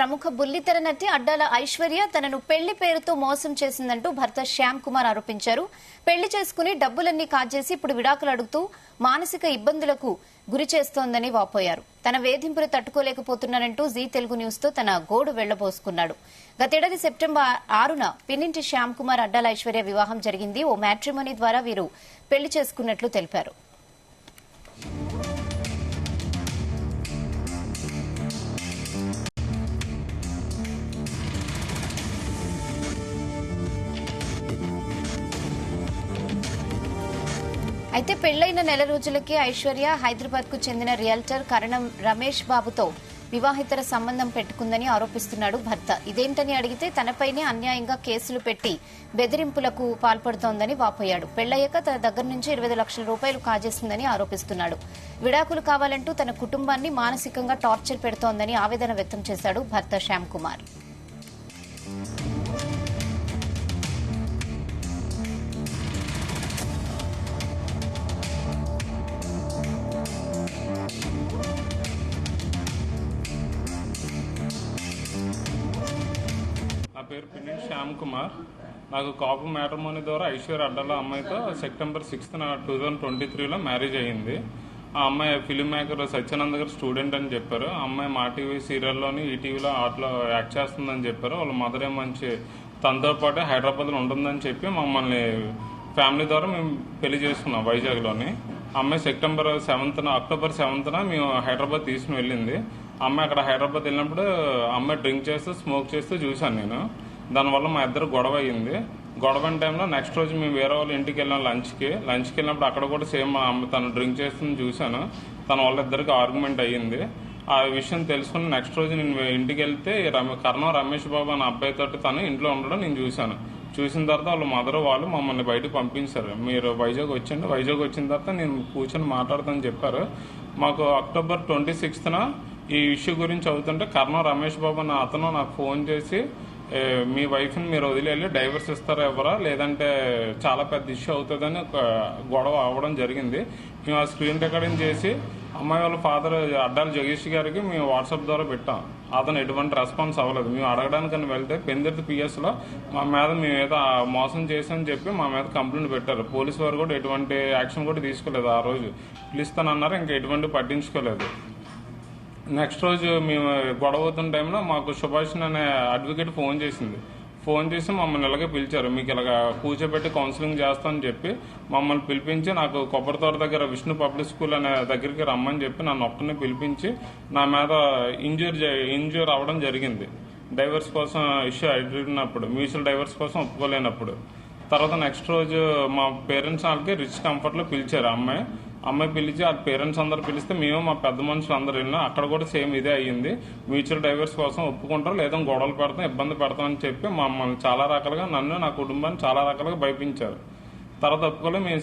ప్రముఖ బుల్లితెర నటి అడ్డాల ఐశ్వర్య తనను పెళ్లి పేరుతో మోసం చేసిందంటూ భర్త శ్యామ్ కుమార్ ఆరోపించారు. పెళ్లి చేసుకుని డబ్బులన్నీ కాజేసి ఇప్పుడు విడాకులు అడుగుతూ మానసిక ఇబ్బందులకు గురి చేస్తోందని వాపోయారు. తన వేధింపులు తట్టుకోలేకపోతున్నానంటూ జీ తెలుగు న్యూస్ తో తన గోడు వెళ్లబోసుకున్నాడు. గతేడాది సెప్టెంబర్ 6న పిన్నింటి శ్యామ్ కుమార్ అడ్డాల ఐశ్వర్య వివాహం జరిగింది. ఓ మ్యాట్రిమోనీ ద్వారా వీరు పెళ్లి చేసుకున్నట్లు తెలిపారు. అయితే పెళ్లైన నెల రోజులకే ఐశ్వర్య హైదరాబాద్ కు చెందిన రియల్టర్ కరణం రమేష్ బాబుతో వివాహితర సంబంధం పెట్టుకుందని ఆరోపిస్తున్నాడు భర్త. ఇదేంటని అడిగితే తనపైనే అన్యాయంగా కేసులు పెట్టి బెదిరింపులకు పాల్పడుతోందని వాపోయాడు. పెళ్లయ్యాక తన దగ్గర నుంచి 20 లక్షల రూపాయలు కాజేస్తుందని ఆరోపిస్తున్నాడు. విడాకులు కావాలంటూ తన కుటుంబాన్ని మానసికంగా టార్చర్ పెడుతోందని ఆవేదన వ్యక్తం చేశాడు భర్త శ్యామ్ కుమార్. నా పేరు పిన్నింటి శ్యామ్ కుమార్. నాకు కాపు మ్యాట్రిమోనీ ద్వారా ఐశ్వర్య అడ్డాల అమ్మాయితో సెప్టెంబర్ 6th 2023లో మ్యారేజ్ అయ్యింది. ఆ అమ్మాయి ఫిలిం మేకర్ సత్యానంద్ గారు స్టూడెంట్ అని చెప్పారు. ఆ అమ్మాయి మా టీవీ సీరియల్లోని ఈటీవీలో ఆటలో యాక్ట్ చేస్తుందని చెప్పారు. వాళ్ళ మదర్ మంచి తనతో పాటు హైదరాబాద్లో ఉంటుందని చెప్పి మమ్మల్ని ఫ్యామిలీ ద్వారా మేము పెళ్లి చేసుకున్నాం వైజాగ్లోని. అమ్మాయి అక్టోబర్ 7th మేము హైదరాబాద్ తీసుకుని వెళ్ళింది. అమ్మాయి అక్కడ హైదరాబాద్ వెళ్ళినప్పుడు అమ్మాయి డ్రింక్ చేస్తూ స్మోక్ చేస్తూ చూశాను నేను. దానివల్ల మా ఇద్దరు గొడవ అయ్యింది. గొడవ టైంలో నెక్స్ట్ రోజు మేము వేరే వాళ్ళ ఇంటికి వెళ్ళాం లంచ్కి వెళ్ళినప్పుడు అక్కడ కూడా సేమ్ తను డ్రింక్ చేస్తుంది చూశాను. తన వాళ్ళ ఇద్దరికి ఆర్గ్యుమెంట్ అయ్యింది. ఆ విషయం తెలుసుకుని నెక్స్ట్ రోజు నేను ఇంటికి వెళ్తే కర్ణం రమేష్ బాబు అనే అబ్బాయితో తను ఇంట్లో ఉండడం నేను చూశాను. చూసిన తర్వాత వాళ్ళ మదర్ వాళ్ళు మమ్మల్ని బయటకు పంపించారు. మీరు వైజాగ్ వచ్చండి, వైజాగ్ వచ్చిన తర్వాత నేను కూర్చొని మాట్లాడతానని చెప్పారు. మాకు అక్టోబర్ 26th ఈ ఇష్యూ గురించి అవుతుంటే కర్ణం రమేష్ బాబు అన్న అతను నాకు ఫోన్ చేసి మీ వైఫ్ని మీరు వదిలేళ్ళి డైవర్స్ ఇస్తారా ఎవరా, లేదంటే చాలా పెద్ద ఇష్యూ అవుతుందని గొడవ అవ్వడం జరిగింది. మేము ఆ స్క్రీన్ రికార్డింగ్ చేసి అమ్మాయి వాళ్ళ ఫాదర్ అడ్డాల జగేష్ గారికి మేము వాట్సాప్ ద్వారా పెట్టాం. అతను ఎటువంటి రెస్పాన్స్ అవ్వలేదు. మేము అడగడానికని వెళ్తే పెందుర్తి పిఎస్లో మా మీద మేమేదో మోసం చేసామని చెప్పి మా మీద కంప్లైంట్ పెట్టారు. పోలీసు వారు కూడా ఎటువంటి యాక్షన్ కూడా తీసుకోలేదు. ఆ రోజు పిలుస్తానన్నారు, ఇంకా ఎటువంటి పట్టించుకోలేదు. నెక్స్ట్ రోజు మేము గొడవ అవుతున్న టైంలో మాకు సుభాష్ అనే అడ్వకేట్ ఫోన్ చేసి మమ్మల్ని ఇలాగే పిలిచారు. మీకు ఇలాగ కూర్చోబెట్టి కౌన్సిలింగ్ చేస్తామని చెప్పి మమ్మల్ని పిలిపించి నాకు కొబ్బరితోట దగ్గర విష్ణు పబ్లిక్ స్కూల్ అనే దగ్గరికి రమ్మని చెప్పి నన్ను ఒక్కరిని పిలిపించి నా మీద ఇంజ్యూర్ అవ్వడం జరిగింది. డైవర్స్ కోసం ఇష్యూ అడిగినప్పుడు, మ్యూచువల్ డైవర్స్ కోసం ఒప్పుకోలేనప్పుడు. తర్వాత నెక్స్ట్ రోజు మా పేరెంట్స్ వాళ్ళకి రిచ్ కంఫర్ట్లో పిలిచారు. అమ్మాయి పిలిచి ఆ పేరెంట్స్ అందరు పిలిస్తే మేము మా పెద్ద మనుషులు అందరూ వెళ్ళినా అక్కడ కూడా సేమ్ ఇదే అయ్యింది. మ్యూచువల్ డైవర్స్ కోసం ఒప్పుకుంటారు, లేదా గొడవలు పెడతాం, ఇబ్బంది పెడతామని చెప్పి మమ్మల్ని చాలా రకాలుగా, నన్ను నా కుటుంబాన్ని చాలా రకాలుగా భయపించారు. తర్వాత ఒప్పుకోలే. మేము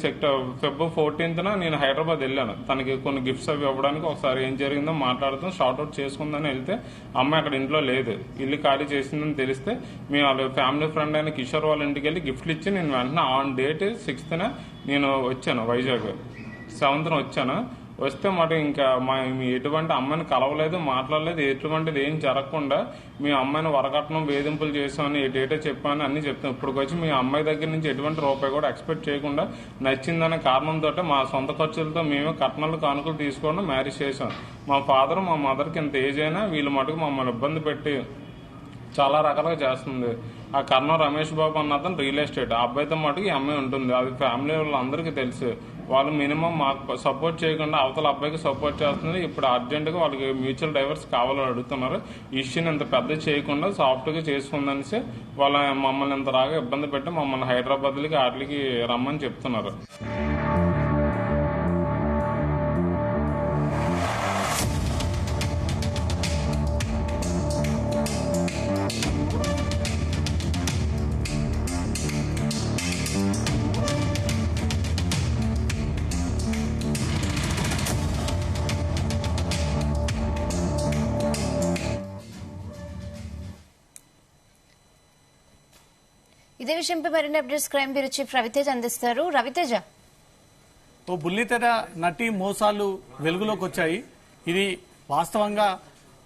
ఫిబ్రవరి 14th నేను హైదరాబాద్ వెళ్ళాను. తనకి కొన్ని గిఫ్ట్స్ అవి ఇవ్వడానికి. ఒకసారి ఏం జరిగిందో మాట్లాడుతాం, షార్ట్అవుట్ చేసుకుందని వెళ్తే అమ్మాయి అక్కడ ఇంట్లో లేదు, ఇల్లు ఖాళీ చేసిందని తెలిస్తే మేము వాళ్ళ ఫ్యామిలీ ఫ్రెండ్ అయిన కిషోర్ వాళ్ళ ఇంటికి వెళ్ళి గిఫ్ట్లు ఇచ్చి నేను వెంటనే ఆన్ డేట్ 6th నేను వచ్చాను. వైజాగ్ 7th వచ్చాను. వస్తే మాట ఇంకా ఎటువంటి అమ్మాయిని కలవలేదు, మాట్లాడలేదు, ఎటువంటిది ఏం జరగకుండా మీ అమ్మాయిని వరకట్నం వేధింపులు చేసామని ఏటేటో చెప్పామని అన్ని చెప్తాం. ఇప్పటికి వచ్చి మీ అమ్మాయి దగ్గర నుంచి ఎటువంటి రూపాయి కూడా ఎక్స్పెక్ట్ చేయకుండా నచ్చిందనే కారణంతో మా సొంత ఖర్చులతో మేమే కట్నాలు కానుకలు తీసుకోవడం మ్యారేజ్ చేసాం. మా ఫాదర్ మా మదర్కి ఎంత ఏజ్ అయినా వీళ్ళు మటుకు మమ్మల్ని ఇబ్బంది పెట్టి చాలా రకాలుగా చేస్తుంది. ఆ కర్ణం రమేష్ బాబు అన్న అతను రియల్ ఎస్టేట్, ఆ అబ్బాయితో మటుకు ఈ అమ్మాయి ఉంటుంది. అది ఫ్యామిలీ వాళ్ళందరికీ తెలుసు. వాళ్ళు మినిమం మాకు సపోర్ట్ చేయకుండా అవతల అబ్బాయికి సపోర్ట్ చేస్తున్నారు. ఇప్పుడు అర్జెంటుగా వాళ్ళకి మ్యూచువల్ డైవర్స్ కావాలని అడుగుతున్నారు. ఈ ఇష్యూని ఇంత పెద్ద చేయకుండా సాఫ్ట్గా చేసుకుందనేసి వాళ్ళ మమ్మల్ని ఇంత రాగా ఇబ్బంది పెట్టి మమ్మల్ని హైదరాబాద్కి వాటికి రమ్మని చెప్తున్నారు. ఇదే విషయంపై మరిన్ని updates crime bureau chief Raviteja అందిస్తారు. రవితేజ, బుల్లితెర నటి మోసాలు వెలుగులోకి వచ్చాయి. ఇది వాస్తవంగా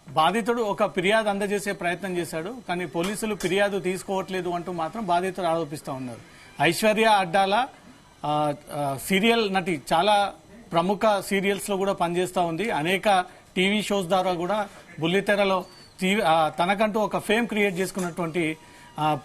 బాధితుడు ఒక ఫిర్యాదు అందజేసే ప్రయత్నం చేశాడు, కానీ పోలీసులు ఫిర్యాదు తీసుకోవట్లేదు అంటూ మాత్రం బాధితుడు ఆరోపిస్తూ ఉన్నారు. ఐశ్వర్య అడ్డాల సీరియల్ నటి, చాలా ప్రముఖ సీరియల్స్ లో కూడా పనిచేస్తూ ఉంది. అనేక టీవీ షోస్ ద్వారా కూడా బుల్లితెరలో తనకంటూ ఒక ఫేమ్ క్రియేట్ చేసుకున్నటువంటి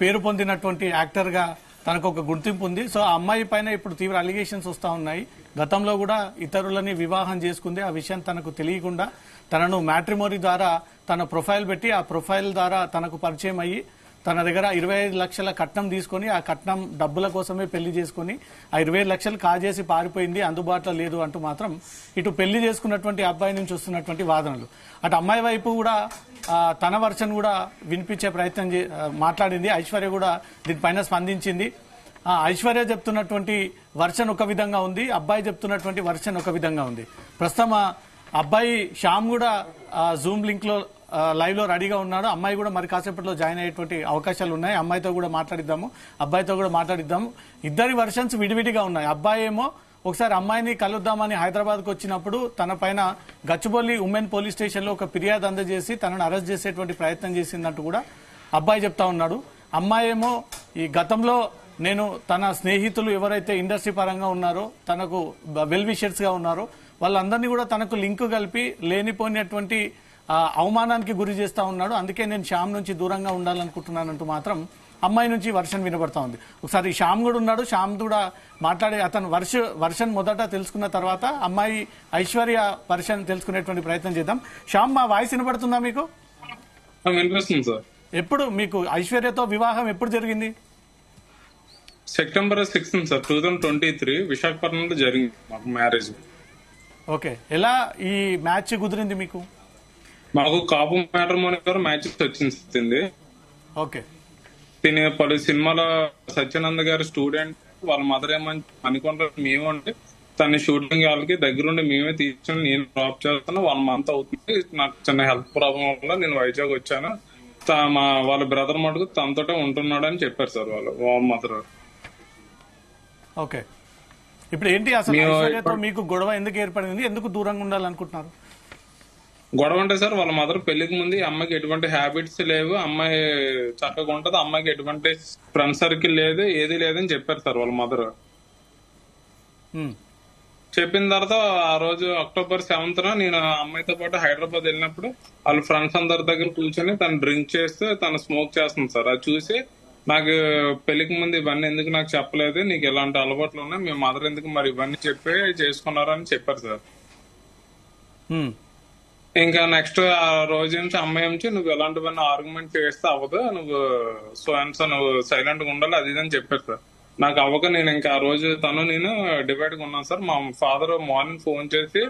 పేరు పొందినటువంటి యాక్టర్ గా తనకు ఒక గుర్తింపు ఉంది. సో ఆ అమ్మాయి పైన ఇప్పుడు తీవ్ర అలిగేషన్స్ వస్తూ ఉన్నాయి. గతంలో కూడా ఇతరులని వివాహం చేసుకుంది, ఆ విషయం తనకు తెలియకుండా తనను మ్యాట్రిమోనీ ద్వారా తన ప్రొఫైల్ పెట్టి ఆ ప్రొఫైల్ ద్వారా తనకు పరిచయం అయ్యి తన దగ్గర 25 లక్షల కట్నం తీసుకుని ఆ కట్నం డబ్బుల కోసమే పెళ్లి చేసుకుని ఆ 25 లక్షలు కాజేసి పారిపోయింది, అందుబాటులో లేదు అంటూ మాత్రం ఇటు పెళ్లి చేసుకున్నటువంటి అబ్బాయి నుంచి వస్తున్నటువంటి వాదనలు. అటు అమ్మాయి వైపు కూడా తన వర్షన్ కూడా వినిపించే ప్రయత్నం మాట్లాడింది. ఐశ్వర్య కూడా దీనిపైన స్పందించింది. ఐశ్వర్య చెప్తున్నటువంటి వర్షన్ ఒక విధంగా ఉంది, అబ్బాయి చెప్తున్నటువంటి వర్షన్ ఒక విధంగా ఉంది. ప్రస్తుతం అబ్బాయి శ్యామ్ కూడా జూమ్ లింక్ లో లైవ్ లో రెడీగా ఉన్నాడు. అమ్మాయి కూడా మరి కాసేపట్లో జాయిన్ అయ్యేటువంటి అవకాశాలు ఉన్నాయి. అమ్మాయితో కూడా మాట్లాడిద్దాము, అబ్బాయితో కూడా మాట్లాడిద్దాము. ఇద్దరి వర్షన్స్ విడివిడిగా ఉన్నాయి. అబ్బాయి ఏమో ఒకసారి అమ్మాయిని కలుద్దామని హైదరాబాద్కు వచ్చినప్పుడు తన పైన గచ్చిబౌలి ఉమెన్ పోలీస్ స్టేషన్ లో ఒక ఫిర్యాదు అందజేసి తనను అరెస్ట్ చేసేటువంటి ప్రయత్నం చేసిందంటూ కూడా అబ్బాయి చెప్తా ఉన్నాడు. అమ్మాయి ఏమో ఈ గతంలో నేను తన స్నేహితులు ఎవరైతే ఇండస్ట్రీ పరంగా ఉన్నారో, తనకు వెల్ విషర్స్ గా ఉన్నారో వాళ్ళందరినీ కూడా తనకు లింక్ కలిపి లేనిపోయినటువంటి అవమానానికి గురి చేస్తా ఉన్నాడు. అందుకే నేను శ్యామ్ నుంచి దూరంగా ఉండాలనుకుంటున్నానంటూ మాత్రం అమ్మాయి నుంచి వర్షన్ వినబడతా ఉంది. ఒకసారి శ్యామ్ కూడా ఉన్నాడు, శ్యామ్ కూడా మాట్లాడే అతను వర్షన్ మొదట తెలుసుకున్న తర్వాత అమ్మాయి ఐశ్వర్య వర్షన్ తెలుసుకునేటువంటి ప్రయత్నం చేద్దాం. శ్యామ్, మా వాయిస్ వినబడుతుందా మీకు? వినిపిస్తుంది సార్. ఎప్పుడు మీకు ఐశ్వర్యతో వివాహం ఎప్పుడు జరిగింది? సెప్టెంబర్ 6 సార్ 2023 విశాఖపట్నంలో జరిగింది మాకు మ్యారేజ్. ఓకే, ఎలా ఈ మ్యాచ్ కుదిరింది మీకు? మాకు కాపు మ్యాట్రిమోనీ ద్వారా మ్యాచ్ వచ్చింది. ఓకే, తిని పలు సినిమాల సత్యానంద్ గారి స్టూడెంట్, వాళ్ళ మదర్ ఏమని అనుకుంటారు, మేము అంటే తన షూటింగ్ వాళ్ళకి దగ్గరుండి మేమే తీసుకుని నేను డ్రాప్ చేస్తాను. 1 మంత్ అవుతుంది. నాకు చిన్న హెల్త్ ప్రాబ్లం వల్ల నేను వైజాగ్ వచ్చాను. వాళ్ళ బ్రదర్ మటుకు తనతోటే ఉంటున్నాడు అని చెప్పారు సార్ వాళ్ళ మదర్. ఓకే, ఇప్పుడు ఏంటి అసలు ఐశ్వర్యతో మీకు గొడవ ఎందుకు ఏర్పడింది? ఎందుకు దూరంగా ఉండాలనుకుంటున్నారు? గొడవ అంటే సార్ వాళ్ళ మదర్ పెళ్లికి ముందు అమ్మాయికి ఎటువంటి హ్యాబిట్స్ లేవు, అమ్మాయి చక్కగా ఉంటది, అమ్మాయికి ఎటువంటి ఫ్రెండ్ సర్కిల్ లేదు, ఏది లేదని చెప్పారు సార్ వాళ్ళ మదర్. చెప్పిన తర్వాత ఆ రోజు అక్టోబర్ 7th నేను అమ్మాయితో పాటు హైదరాబాద్ వెళ్ళినప్పుడు వాళ్ళ ఫ్రెండ్స్ అందరి దగ్గర కూర్చొని తను డ్రింక్ చేస్తూ తను స్మోక్ చేస్తుంది సార్. అది చూసి నాకు పెళ్లికి ముందు ఇవన్నీ ఎందుకు నాకు చెప్పలేదు, నీకు ఎలాంటి అలవాట్లు ఉన్నాయి, మీ మదర్ ఎందుకు మరి ఇవన్నీ చెప్పి చేసుకున్నారని చెప్పారు సార్. ఇంకా నెక్స్ట్ ఆ రోజు నుంచి అమ్మాయి నుంచి నువ్వు ఎలాంటివన్నీ ఆర్గ్యుమెంట్ చేస్తే అవ్వదు, నువ్వు నువ్వు సైలెంట్ గా ఉండాలి, అది అని చెప్పారు సార్. నాకు అవ్వక నేను ఇంకా ఆ రోజు నేను డివైడ్ గా ఉన్నాను సార్. మా ఫాదర్ మార్నింగ్ ఫోన్ చేసి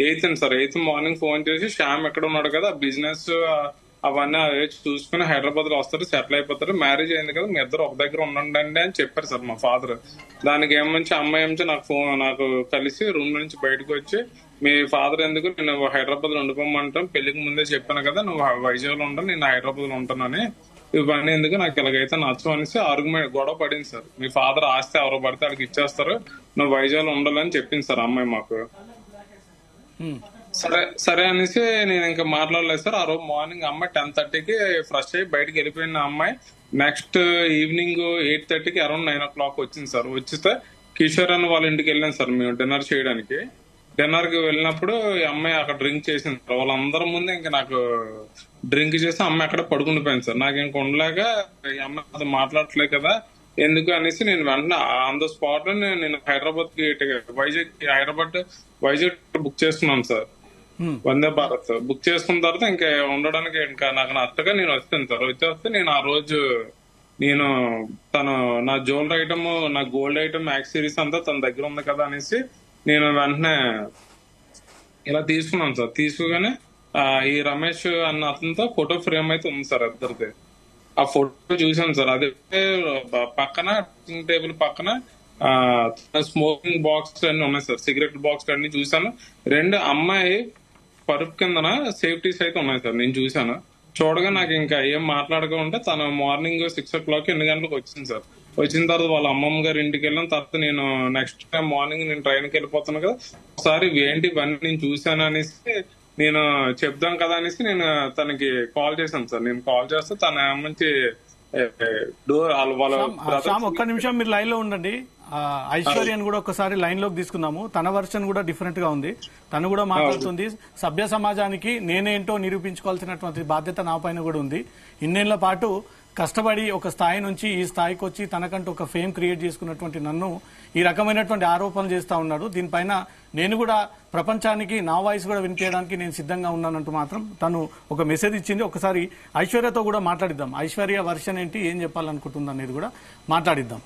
8th మార్నింగ్ ఫోన్ చేసి శ్యామ్ ఎక్కడ ఉన్నాడు కదా, బిజినెస్ అవన్నీ చూసుకుని హైదరాబాద్ లో వస్తారు, సెటిల్ అయిపోతారు, మ్యారేజ్ అయింది కదా, మీ ఇద్దరు ఒక దగ్గర ఉండండి అని చెప్పారు సార్ మా ఫాదర్. దానికి ఏమంచి అమ్మాయి ఏమంచి నాకు కలిసి రూమ్ నుంచి బయటకు వచ్చి, మీ ఫాదర్ ఎందుకు నేను హైదరాబాద్ లో ఉండిపోమంటాం, పెళ్లికి ముందే చెప్పాను కదా నువ్వు వైజాగ్ లో ఉంటాను, నేను హైదరాబాద్ లో ఉంటానని, ఇవన్నీ ఎందుకు నాకు ఇలాగైతే నచ్చం అనేసి ఆర్గ్యుమెంట్ గొడవ పడింది సార్. మీ ఫాదర్ ఆస్తి ఎవరో పడితే వాళ్ళకి ఇచ్చేస్తారు, నువ్వు వైజాగ్ లో ఉండాలని చెప్పింది సార్ అమ్మాయి మాకు. సరే అనేసి నేను ఇంకా మాట్లాడలేదు సార్. ఆ రోజు మార్నింగ్ అమ్మాయి 10:30కి ఫ్రెష్ అయ్యి బయటకు వెళ్ళిపోయిన అమ్మాయి నెక్స్ట్ ఈవినింగ్ 8:30కి అరౌండ్ 9 o'clock వచ్చింది సార్. వచ్చితే కిషోర్ అని వాళ్ళ ఇంటికి వెళ్ళాను సార్ మేము డిన్నర్ చేయడానికి. డిన్నర్ కి వెళ్ళినప్పుడు ఈ అమ్మాయి అక్కడ డ్రింక్ చేసింది సార్. వాళ్ళందరి ముందే ఇంకా నాకు డ్రింక్ చేసి అమ్మాయి అక్కడ పడుకుండిపోయింది సార్. నాకు ఇంక ఉండలేక ఈ అమ్మాయి అది మాట్లాడట్లేదు కదా ఎందుకు అనేసి నేను వెంటనే ఆన్ ద స్పాట్ లో నేను హైదరాబాద్ కి వైజాగ్ బుక్ చేసుకున్నాను సార్. వందే భారత్ బుక్ చేసుకున్న తర్వాత ఇంకా ఉండడానికి ఇంకా నాకు నచ్చగా నేను వస్తాను సార్. వచ్చేస్తే నేను ఆ రోజు తను నా జ్యువెలరీ ఐటమ్, నా గోల్డ్ ఐటమ్, యాక్సెసరీస్ అంతా తన దగ్గర ఉంది కదా అనేసి నేను వెంటనే ఇలా తీసుకున్నాను సార్. తీసుకుగానే ఈ రమేష్ అన్న అతనితో ఫోటో ఫ్రేమ్ అయితే ఉంది సార్ ఇద్దరిది. ఆ ఫోటో చూసాను సార్. అదే పక్కన డ్రెస్సింగ్ టేబుల్ పక్కన స్మోకింగ్ బాక్స్ అన్ని ఉన్నాయి సార్, సిగరెట్ బాక్స్ అన్ని చూసాను. 2 అమ్మాయి పరుపు కిందన సేఫ్టీస్ అయితే ఉన్నాయి సార్. నేను చూసాను. చూడగా నాకు ఇంకా ఏం మాట్లాడక ఉంటే తను మార్నింగ్ 6 o'clock 8 గంటలకు వచ్చింది సార్. వచ్చిన తర్వాత వాళ్ళ అమ్మమ్మ గారి ఇంటికి వెళ్ళిన తర్వాత నేను నెక్స్ట్ టైం మార్నింగ్ నేను ట్రైన్కి వెళ్ళిపోతాను కదా, ఒకసారి ఏంటి ఇవన్నీ నేను చూసాను అనేసి నేను చెప్దాం కదా అనేసి నేను తనకి కాల్ చేశాను సార్. నేను కాల్ చేస్తే తన నుంచి డోర్ వాళ్ళ శ్యామ్ ఒక్క నిమిషం మీరు లైన్ లో ఉండండి. ఐశ్వర్యని కూడా ఒకసారి లైన్ లోకి తీసుకుందాము. తన వర్షన్ కూడా డిఫరెంట్ గా ఉంది. తను కూడా మాట్లాడుతుంది, సభ్య సమాజానికి నేనేంటో నిరూపించుకోవాల్సినటువంటి బాధ్యత నా పైన కూడా ఉంది. ఇన్నేళ్ల పాటు కష్టపడి ఒక స్థాయి నుంచి ఈ స్థాయికి వచ్చి తనకంటూ ఒక ఫేమ్ క్రియేట్ చేసుకున్నటువంటి నన్ను ఈ రకమైనటువంటి ఆరోపణలు చేస్తా ఉన్నాడు. దీనిపైన నేను కూడా ప్రపంచానికి నా వాయిస్ కూడా వినిపించడానికి నేను సిద్ధంగా ఉన్నానంటూ మాత్రం తను ఒక మెసేజ్ ఇచ్చింది. ఒకసారి ఐశ్వర్యతో కూడా మాట్లాడిద్దాం. ఐశ్వర్య వర్షన్ ఏంటి, ఏం చెప్పాలనుకుంటుంది అనేది కూడా మాట్లాడిద్దాం.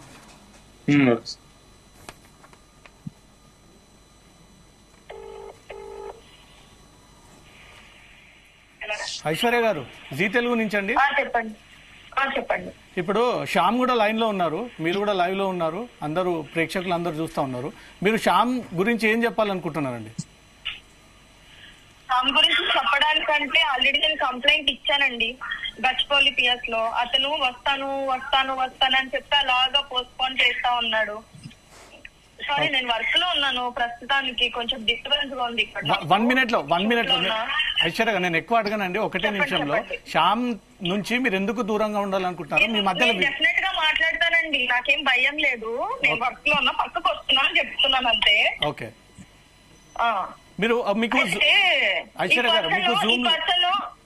ఐశ్వర్య గారు, జీ తెలుగు నుంచి అండి. చెప్పండి. ఇప్పుడు శ్యామ్ కూడా లైన్ లో ఉన్నారు, మీరు కూడా లైవ్ లో ఉన్నారు, అందరూ ప్రేక్షకులు అందరూ చూస్తా ఉన్నారు. మీరు శ్యామ్ గురించి ఏం చెప్పాలనుకుంటున్నారండి? శ్యామ్ గురించి చెప్పడానికంటే ఆల్రెడీ నేను కంప్లైంట్ ఇచ్చానండి గచ్చిబౌలి పిఎస్ లో. అతను వస్తాను అని చెప్తే అలాగా పోస్ట్పోన్ చేస్తా ఉన్నాడు. సారీ, నేను వర్క్ లో ఉన్నాను ప్రస్తుతానికి, కొంచెం డిస్టర్బెన్స్ గా ఉంది ఇక్కడ. 1 minute లో ఐశ్వర్య నేను ఎక్కువ అడగనండి, ఒకటే నిమిషంలో. శ్యామ్ నుంచి మీరు ఎందుకు దూరంగా ఉండాలనుకుంటున్నారు? మీ మధ్యలో డెఫినెట్ గా మాట్లాడతానండి, నాకేం భయం లేదు. నేను వర్క్ లో ఉన్నా, పక్కకు వస్తున్నా అని చెప్తున్నాను అంతే. ఓకే, మీకు ఐశ్వర్య గారు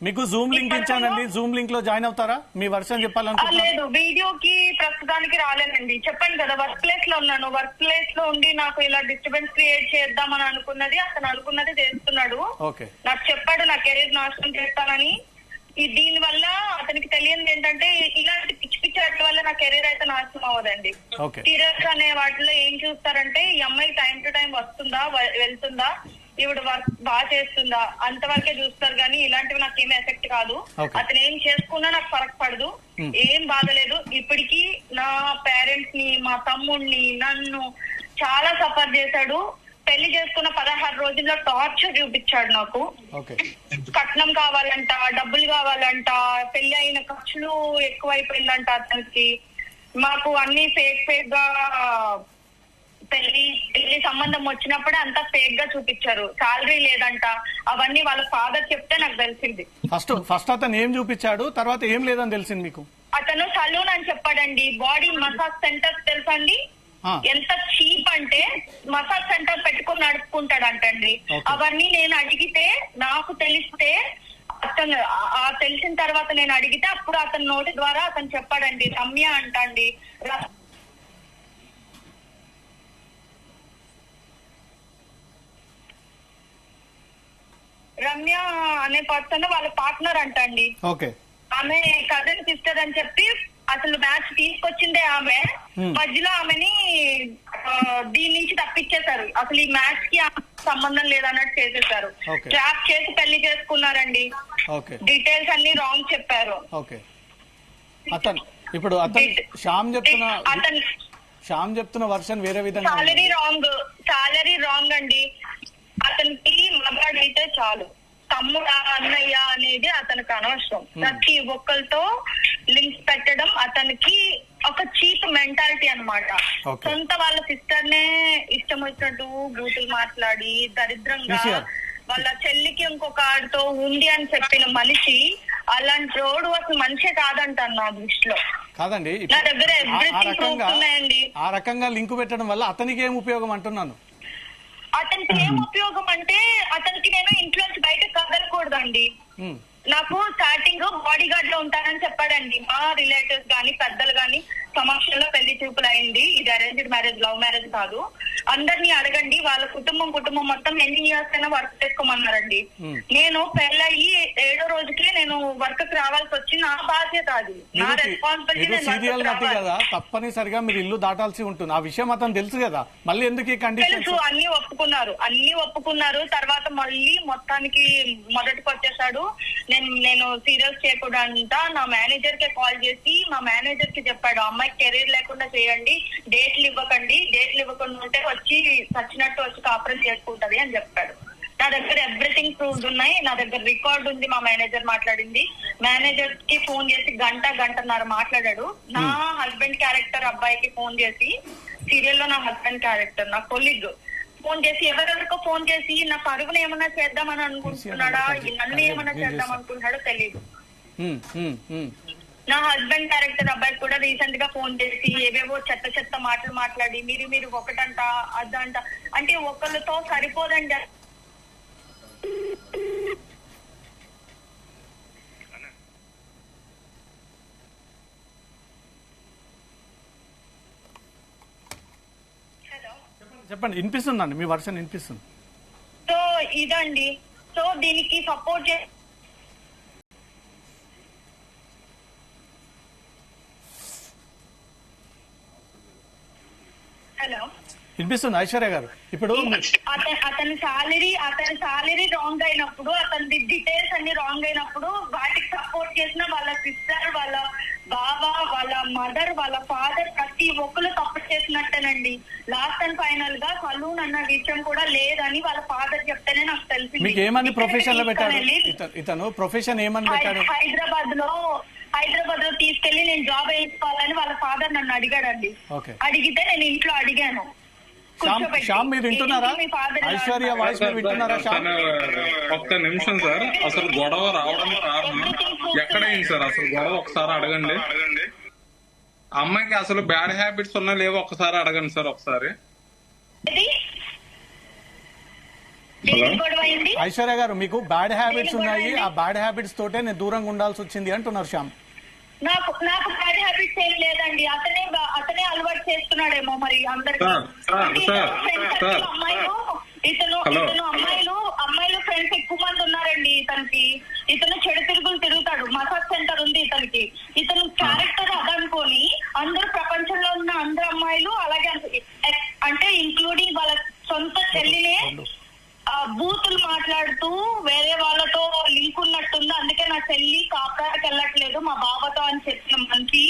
మీకు జూమ్ లింక్ ఇచ్చానండి. జూమ్ లింక్ లో జాయిన్ అవుతారా? మీ వర్షన్ చెప్పాలనుకుంటున్నారు? లేదు, వీడియోకి ప్రస్తుతానికి రాలేనండి. చెప్పండి కదా, వర్క్ ప్లేస్ లో ఉన్నాను. వర్క్ ప్లేస్ లో ఉండి నాకు ఇలా డిస్టర్బెన్స్ క్రియేట్ చేద్దామని అనుకున్నది అతను అనుకున్నది చేస్తున్నాడు. నాకు చెప్పాడు నా కెరీర్ నాశనం చేస్తానని. దీని వల్ల అతనికి తెలియదు ఏంటంటే ఇలాంటి పిచ్చి పిచ్చి వాటి వల్ల నా కెరీర్ అయితే నాశనం అవ్వదండి. సీరియస్ అనే వాటిలో ఏం చూస్తారంటే ఈ అమ్మాయి టైం టు టైం వస్తుందా, వెళ్తుందా, ఈవిడ వర్క్ బాగా చేస్తుందా, అంతవరకే చూస్తారు కానీ ఇలాంటివి నాకు ఏమీ ఎఫెక్ట్ కాదు. అతను ఏం చేసుకున్నా నాకు ఫరక్ పడదు, ఏం బాధలేదు. ఇప్పటికీ నా పేరెంట్స్ ని, మా తమ్ముడిని, నన్ను చాలా సఫర్ చేశాడు. పెళ్లి చేసుకున్న 16 రోజుల్లో టార్చర్ చూపించాడు నాకు. కట్నం కావాలంట, డబ్బులు కావాలంట, పెళ్లి అయిన ఖర్చులు ఎక్కువైపోయిందంట అతనికి. మాకు అన్ని ఫేక్ గా పెళ్లి సంబంధం వచ్చినప్పుడే అంతా ఫేక్ గా చూపించారు. శాలరీ లేదంట, అవన్నీ వాళ్ళ ఫాదర్ చెప్తే నాకు తెలిసింది. ఫస్ట్ అతను ఏం చూపించాడు, తర్వాత ఏం లేదని తెలిసింది మీకు? అతను సలూన్ అని చెప్పాడండి. బాడీ మసాజ్ సెంటర్స్ తెలుసండి, ఎంత చీప్ అంటే మసాజ్ సెంటర్ పెట్టుకుని నడుపుకుంటాడంటండి. అవన్నీ నేను అడిగితే, నాకు తెలిస్తే, అతను తెలిసిన తర్వాత నేను అడిగితే అప్పుడు అతని నోటి ద్వారా అతను చెప్పాడండి. రమ్య అంటండి, రమ్య అనే పర్సన్ వాళ్ళ పార్ట్నర్ అంటండి. ఆమె కజిన్ సిస్టర్ అని చెప్పి అసలు మ్యాచ్ తీసుకొచ్చిందే ఆమె. మధ్యలో ఆమెని దీని నుంచి తప్పించేశారు. అసలు ఈ మ్యాచ్ కి సంబంధం లేదన్నట్టు చేసేసారు. ట్రాప్ చేసి పెళ్లి చేసుకున్నారండి. డీటెయిల్స్ అన్ని రాంగ్ చెప్పారు. ఇప్పుడు శ్యామ్ చెప్తున్న వర్షన్ వేరే విధంగా. సాలరీ రాంగ్ అండి. అతనికి మగాడైతే చాలు, తమ్ముడా అన్నయ్య అనేది అతనికి అనవసరం. ప్రతి ఒక్కరితో లింక్స్ పెట్టడం అతనికి ఒక చీప్ మెంటాలిటీ అన్నమాట. సొంత వాళ్ళ సిస్టర్ నే ఇష్టం వచ్చినట్టు బూతులు మాట్లాడి దరిద్రంగా వాళ్ళ చెల్లికి ఇంకొక ఆడితో ఉంది అని చెప్పిన మనిషి అలాంటి రోడ్డు అసలు మనిషే కాదంట నా దృష్టిలో. కాదండి, నా దగ్గర ఎవ్రీథింగ్ ప్రూఫ్స్ ఉన్నాయండి. ఆ రకంగా లింక్ పెట్టడం వల్ల అతనికి ఏం ఉపయోగం అంటున్నాను? అతనికి ఏం ఉపయోగం అంటే అతనికి నేను ఇంట్లో నుంచి బయట కదలకూడదండి. నాకు స్టార్టింగ్ బాడీ గార్డ్ లో ఉంటానని చెప్పాడండి. మా రిలేటివ్స్ గాని పెద్దలు గాని సమక్షంలో పెళ్లి చూపులు అయింది. ఇది అరేంజ్డ్ మ్యారేజ్, లవ్ మ్యారేజ్ కాదు. అందరినీ అడగండి, వాళ్ళ కుటుంబం మొత్తం ఎన్ని ఇయర్స్ అయినా వర్క్ చేసుకోమన్నారండి. నేను పెళ్ళయి 7వ రోజుకి నేను వర్క్ కి రావాల్సి వచ్చి నా బాధ్యత అది, నా రెస్పాన్సిబిలిటీ. సీరియల్ నటి కదా, తప్పనిసరిగా మీరు ఇల్లు దాటాల్సి ఉంటుంది. ఆ విషయం అతను తెలుసు కదా, మళ్ళీ ఎందుకు ఈ కండిషన్? తెలుసు, అన్ని ఒప్పుకున్నారు. తర్వాత మళ్ళీ మొత్తానికి మొదటికి వచ్చేసాడు. నేను సీరియస్ చేయకూడదంట. నా మేనేజర్ కే కాల్ చేసి మా మేనేజర్ కి చెప్పాడు, అమ్మాయి కెరీర్ లేకుండా చేయండి, డేట్లు ఇవ్వకుండా ఉంటే వచ్చి చచ్చినట్టు వచ్చి కాపురం చేసుకుంటది అని చెప్పాడు. నా దగ్గర ఎవ్రీథింగ్ ప్రూఫ్స్ ఉన్నాయి, నా దగ్గర రికార్డ్ ఉంది. మా మేనేజర్ మాట్లాడింది. మేనేజర్ కి ఫోన్ చేసి గంటన్నర మాట్లాడాడు. నా హస్బెండ్ క్యారెక్టర్ అబ్బాయికి ఫోన్ చేసి, సీరియల్ లో నా హస్బెండ్ క్యారెక్టర్ నా కొలీగ్ ఫోన్ చేసి ఎవరెవరికో ఫోన్ చేసి నా పరుగును ఏమన్నా చేద్దామని అనుకుంటున్నాడా, నన్ను ఏమన్నా చేద్దాం అనుకుంటున్నాడో తెలియదు. నా హస్బెండ్ క్యారెక్టర్ అబ్బాయి కూడా రీసెంట్ గా ఫోన్ చేసి ఏవేవో చెత్త మాటలు మాట్లాడి మీరు ఒకటంట అదంట, అంటే ఒకళ్ళతో సరిపోదండి. చెప్పండి, వినిపిస్తుందండి, మీ వర్షన్ వినిపిస్తుంది. సో ఇదండి, సో దీనికి సపోర్ట్ హలో వినిపిస్తుంది ఐశ్వర్య గారు. ఇప్పుడు అతని సాలరీ రాంగ్ అయినప్పుడు, అతని డీటెయిల్స్ అన్ని రాంగ్ అయినప్పుడు వాటికి సపోర్ట్ చేసిన వాళ్ళ సిస్టర్, వాళ్ళ బావ, వాళ్ళ మదర్, వాళ్ళ ఫాదర్ ప్రతి ఒక్కరు తప్పు చేసినట్టేనండి. లాస్ట్ అండ్ ఫైనల్ గా సలూన్ అన్న విషయం కూడా లేదని వాళ్ళ ఫాదర్ చెప్తేనే నాకు తెలిసింది. మీకు ఏమని ప్రొఫెషన్ లో పెట్టాడు ఇతను? ప్రొఫెషన్ ఏమని పెట్టాడు? హైదరాబాద్ లో తీసుకెళ్లి నేను జాబ్ వేసుకోవాలని వాళ్ళ ఫాదర్ నన్ను అడిగాడండి. అడిగితే నేను ఇంట్లో అడిగాను. శ్యామ్, మీరు వింటున్నారా? ఐశ్వర్య వాయిస్ మీరు వింటున్నారా? ఒక్క నిమిషం సార్, అసలు గొడవ రావడం కారణం ఎక్కడైంది సార్? అసలు గొడవ ఒకసారి అడగండి. అమ్మాయికి అసలు బ్యాడ్ హ్యాబిట్స్ ఉన్నా లేవో ఒకసారి అడగండి సార్. ఒకసారి ఐశ్వర్య గారు, మీకు బ్యాడ్ హ్యాబిట్స్ ఉన్నాయి, ఆ బ్యాడ్ హ్యాబిట్స్ తోటే నేను దూరంగా ఉండాల్సి వచ్చింది అంటున్నారు శ్యామ్. నాకు బ్యాడ్ హ్యాబిట్స్ ఏం లేదండి, అతనే అలవాటు చేస్తున్నాడేమో మరి అందరికి. అమ్మాయిలు ఫ్రెండ్స్ ఎక్కువ మంది ఉన్నారండి ఇతనికి. ఇతను చెడు తిరుగుతాడు, మసాజ్ సెంటర్ ఉంది ఇతనికి. ఇతను క్యారెక్టర్ అదనుకొని అందరు ప్రపంచంలో ఉన్న అందరు అమ్మాయిలు అలాగే, అంటే ఇంక్లూడింగ్ వాళ్ళ సొంత చెల్లినే బూతులు మాట్లాడుతూ వేరే వాళ్ళతో లింక్ ఉన్నట్టుంది, అందుకే నా చెల్లి కాపురానికి వెళ్ళట్లేదు మా బావతో అని చెప్పిన మనిషి.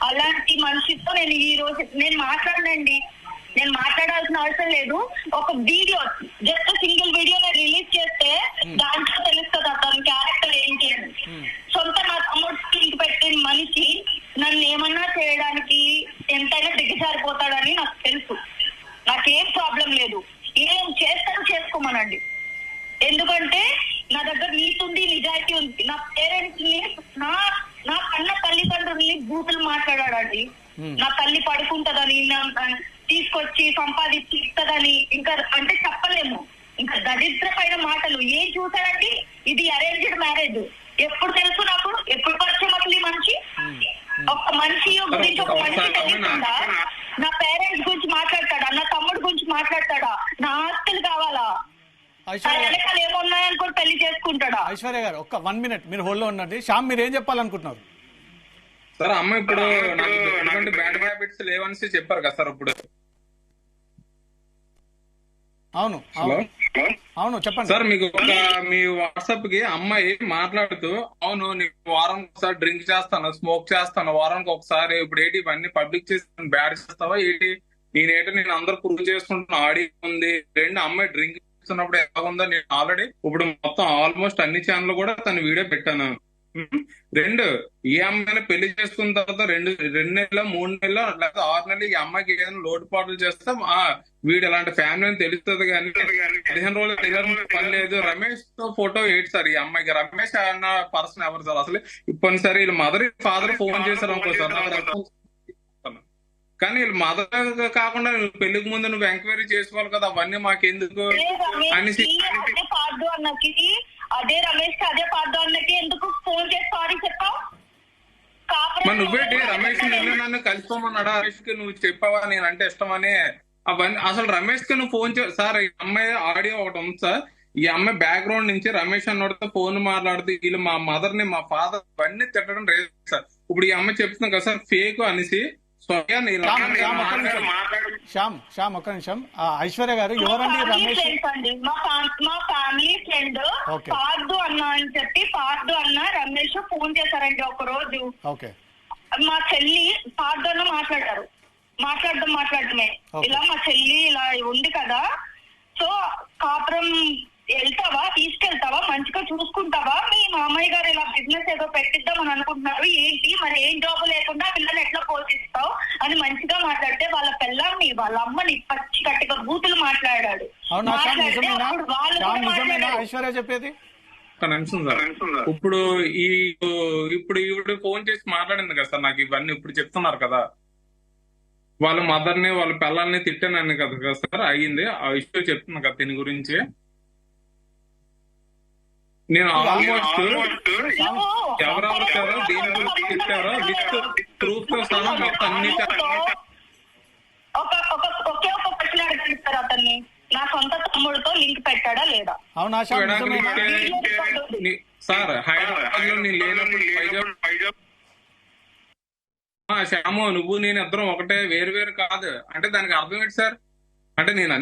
అలాంటి మనిషితో నేను ఈ రోజు మాట్లాడనండి, నేను మాట్లాడాల్సిన అవసరం లేదు. ఒక video, just single video release చేస్తే దాంట్లో తెలుస్తుంది అతని క్యారెక్టర్ ఏంటి అని. సొంత నా తమ్ముడు లింక్ పెట్టిన మనిషి నన్ను ఏమన్నా చేయడానికి ఎంతైనా దిగజారిపోతాడని నాకు తెలుసు. నాకేం ప్రాబ్లం లేదు, ఏం చేస్తాను చేసుకోమనండి. ఎందుకంటే నా దగ్గర నీతి ఉంది, నిజాయితీ ఉంది. నా పేరెంట్స్ ని, నా కన్న తల్లిదండ్రుల్ని బూతులు మాట్లాడాడండి. నా తల్లి పడుకుంటదని, తీసుకొచ్చి సంపాదించి ఇస్తుందని, ఇంకా అంటే చెప్పలేము. ఇంకా దరిద్రమైన మాటలు ఏం చూసాడండి. ఇది అరేంజ్డ్ మ్యారేజ్. ఎప్పుడు తెలుసు నాకు, ఎప్పుడు పరిచయం అసలు ఈ మనిషి? ఒక మనిషి గురించి ఒక మనిషి తెలుస్తుందా? నా పేరెంట్స్ గురించి మాట్లాడతాడా? నా తమ్ముడు గురించి మాట్లాడతాడా? నా ఆస్తులు కావాలా? వెనకాల ఏమున్నాయనుకో పెళ్లి చేసుకుంటాడా? ఐశ్వర్య గారు, ఒక్క 1 minute మీరు హోల్డ్ లో ఉండండి. శ్యామ్, మీరు ఏం చెప్పాలనుకుంటున్నారు? సార్, అమ్మ ఇప్పుడు నాకు ఎటువంటి బ్యాడ్ హ్యాబిట్స్ లేవని చెప్పారు కదా సార్. ఇప్పుడు అవును చెప్పండి సార్. మీకు మీ వాట్సాప్ కి అమ్మాయి మాట్లాడుతూ, అవును నీకు వారానికి ఒకసారి డ్రింక్ చేస్తాను, స్మోక్ చేస్తాను, వారానికి ఒకసారి, ఇప్పుడు ఏంటి ఇవన్నీ పబ్లిక్ చేసి బ్యాడ్ చేస్తావా ఏంటి? నేను అందరూ ప్రూవ్ చేసుకుంటున్నా, ఆడి ఉంది. అమ్మాయి డ్రింక్ చేస్తున్నప్పుడు ఎలా ఉందో నేను ఆల్రెడీ ఇప్పుడు మొత్తం ఆల్మోస్ట్ అన్ని ఛానల్ కూడా తన వీడియో పెట్టాను. ఈ అమ్మాయిని పెళ్లి చేసుకున్న తర్వాత 2 నెలలు 3 నెలలు లేదా 6 నెలలు ఈ అమ్మాయికి ఏదైనా లోటుపాట్లు చేస్తాం, వీడు ఎలాంటి ఫ్యామిలీ అని తెలుస్తుంది. కానీ 15 రోజులు పని లేదు. రమేష్ తో ఫోటో ఏంటి సార్? ఈ అమ్మాయికి రమేష్ అన్న పర్సన్ ఎవరు సార్ అసలు? ఇప్పుడు సరే వీళ్ళ మదర్ ఫాదర్ ఫోన్ చేశారు అనుకో సార్, కానీ వీళ్ళు మదర్ కాకుండా పెళ్లికి ముందు నువ్వు ఎంక్వైరీ చేసుకోవాలి కదా, అవన్నీ మాకెందుకు అనేసి. అదే రమేష్ కి అదే పార్దు అన్నకి ఎందుకు ఫోన్ చేసి సారీ చెప్పావు? నువ్వేంటి రమేష్ నన్ను కలిసిపోమన్నాడా? రమేష్ కి నువ్వు చెప్పావా నేను అంటే ఇష్టమని? అవన్నీ అసలు రమేష్ కి నువ్వు ఫోన్ సార్, ఈ అమ్మాయి ఆడియో ఒకటి ఉంది సార్. ఈ అమ్మాయి బ్యాక్గ్రౌండ్ నుంచి రమేష్ అన్నోడితో ఫోన్ మాట్లాడుతూ వీళ్ళు మా మదర్ ని మా ఫాదర్ ఇవన్నీ తిట్టడం రేపు సార్. ఇప్పుడు ఈ అమ్మాయి చెప్తున్నాం కదా సార్ ఫేక్ అనేసి. శ్యామ్ ఒక్క నిమిషం. ఐశ్వర్య గారు, ఎవరండి రమేష్? మా ఫ్యామిలీ ఫ్రెండ్ పార్దు అన్న అని చెప్పి, పార్దు అన్న రమేష్ ఫోన్ చేశారండి ఒక రోజు. మా చెల్లి పార్దు అన్న మాట్లాడడమే ఇలా మా చెల్లి ఇలా ఉంది కదా, సో కాపురం వెళ్తావా, తీసుకెళ్తావా, మంచిగా చూసుకుంటావా, మీ మామయ్య గారు ఇలా బిజినెస్ ఏదో పెట్టిద్దామని అనుకుంటున్నారు ఏంటి, మరి ఏం జాబ్ లేకుండా పిల్లలు ఎట్లా పోషిస్తావు అని మంచిగా మాట్లాడితే వాళ్ళ పిల్లల్ని వాళ్ళ అమ్మని పచ్చి కట్టిగా బూతులు మాట్లాడాడు. అవునా శ్యామ్, మాట్లాడితే నిజమేనా? అప్పుడు వాళ్ళు శ్యామ్, కూడా నిజమేనా మాట్లాడారు. ఐశ్వర్య చెప్పేది? ఒక నిమిషం సార్. ఇప్పుడు ఈవిడ ఫోన్ చేసి మాట్లాడింది కదా సార్, నాకు ఇవన్నీ ఇప్పుడు చెప్తున్నారు కదా, వాళ్ళ మదర్ ని వాళ్ళ పిల్లల్ని తిట్టానని కదా సార్ అయ్యింది. ఆ ఇష్యూ చెప్తున్నా కదా దీని గురించి. నేను ఆల్మోస్ట్ ఎవరెవరు వచ్చారో దీని గురించి తిట్టారో విత్ ప్రూఫ్ తో సహా మొత్తం అన్ని ఒకే ఒక ప్రశ్న అడిగిస్తారు అతన్ని, నా సొంత తమ్ముడితో లింక్ పెట్టాడా లేదా? అవునా శ్యామ్, నిజమేనా? సార్ హైదరాబాద్ లో నేను లేనప్పుడు శ్యాము నువ్వు నేను ఇద్దరం ఒకటే, వేరు వేరు కాదు అంటే దానికి అర్థం ఏంటి సార్? అంటే నేనా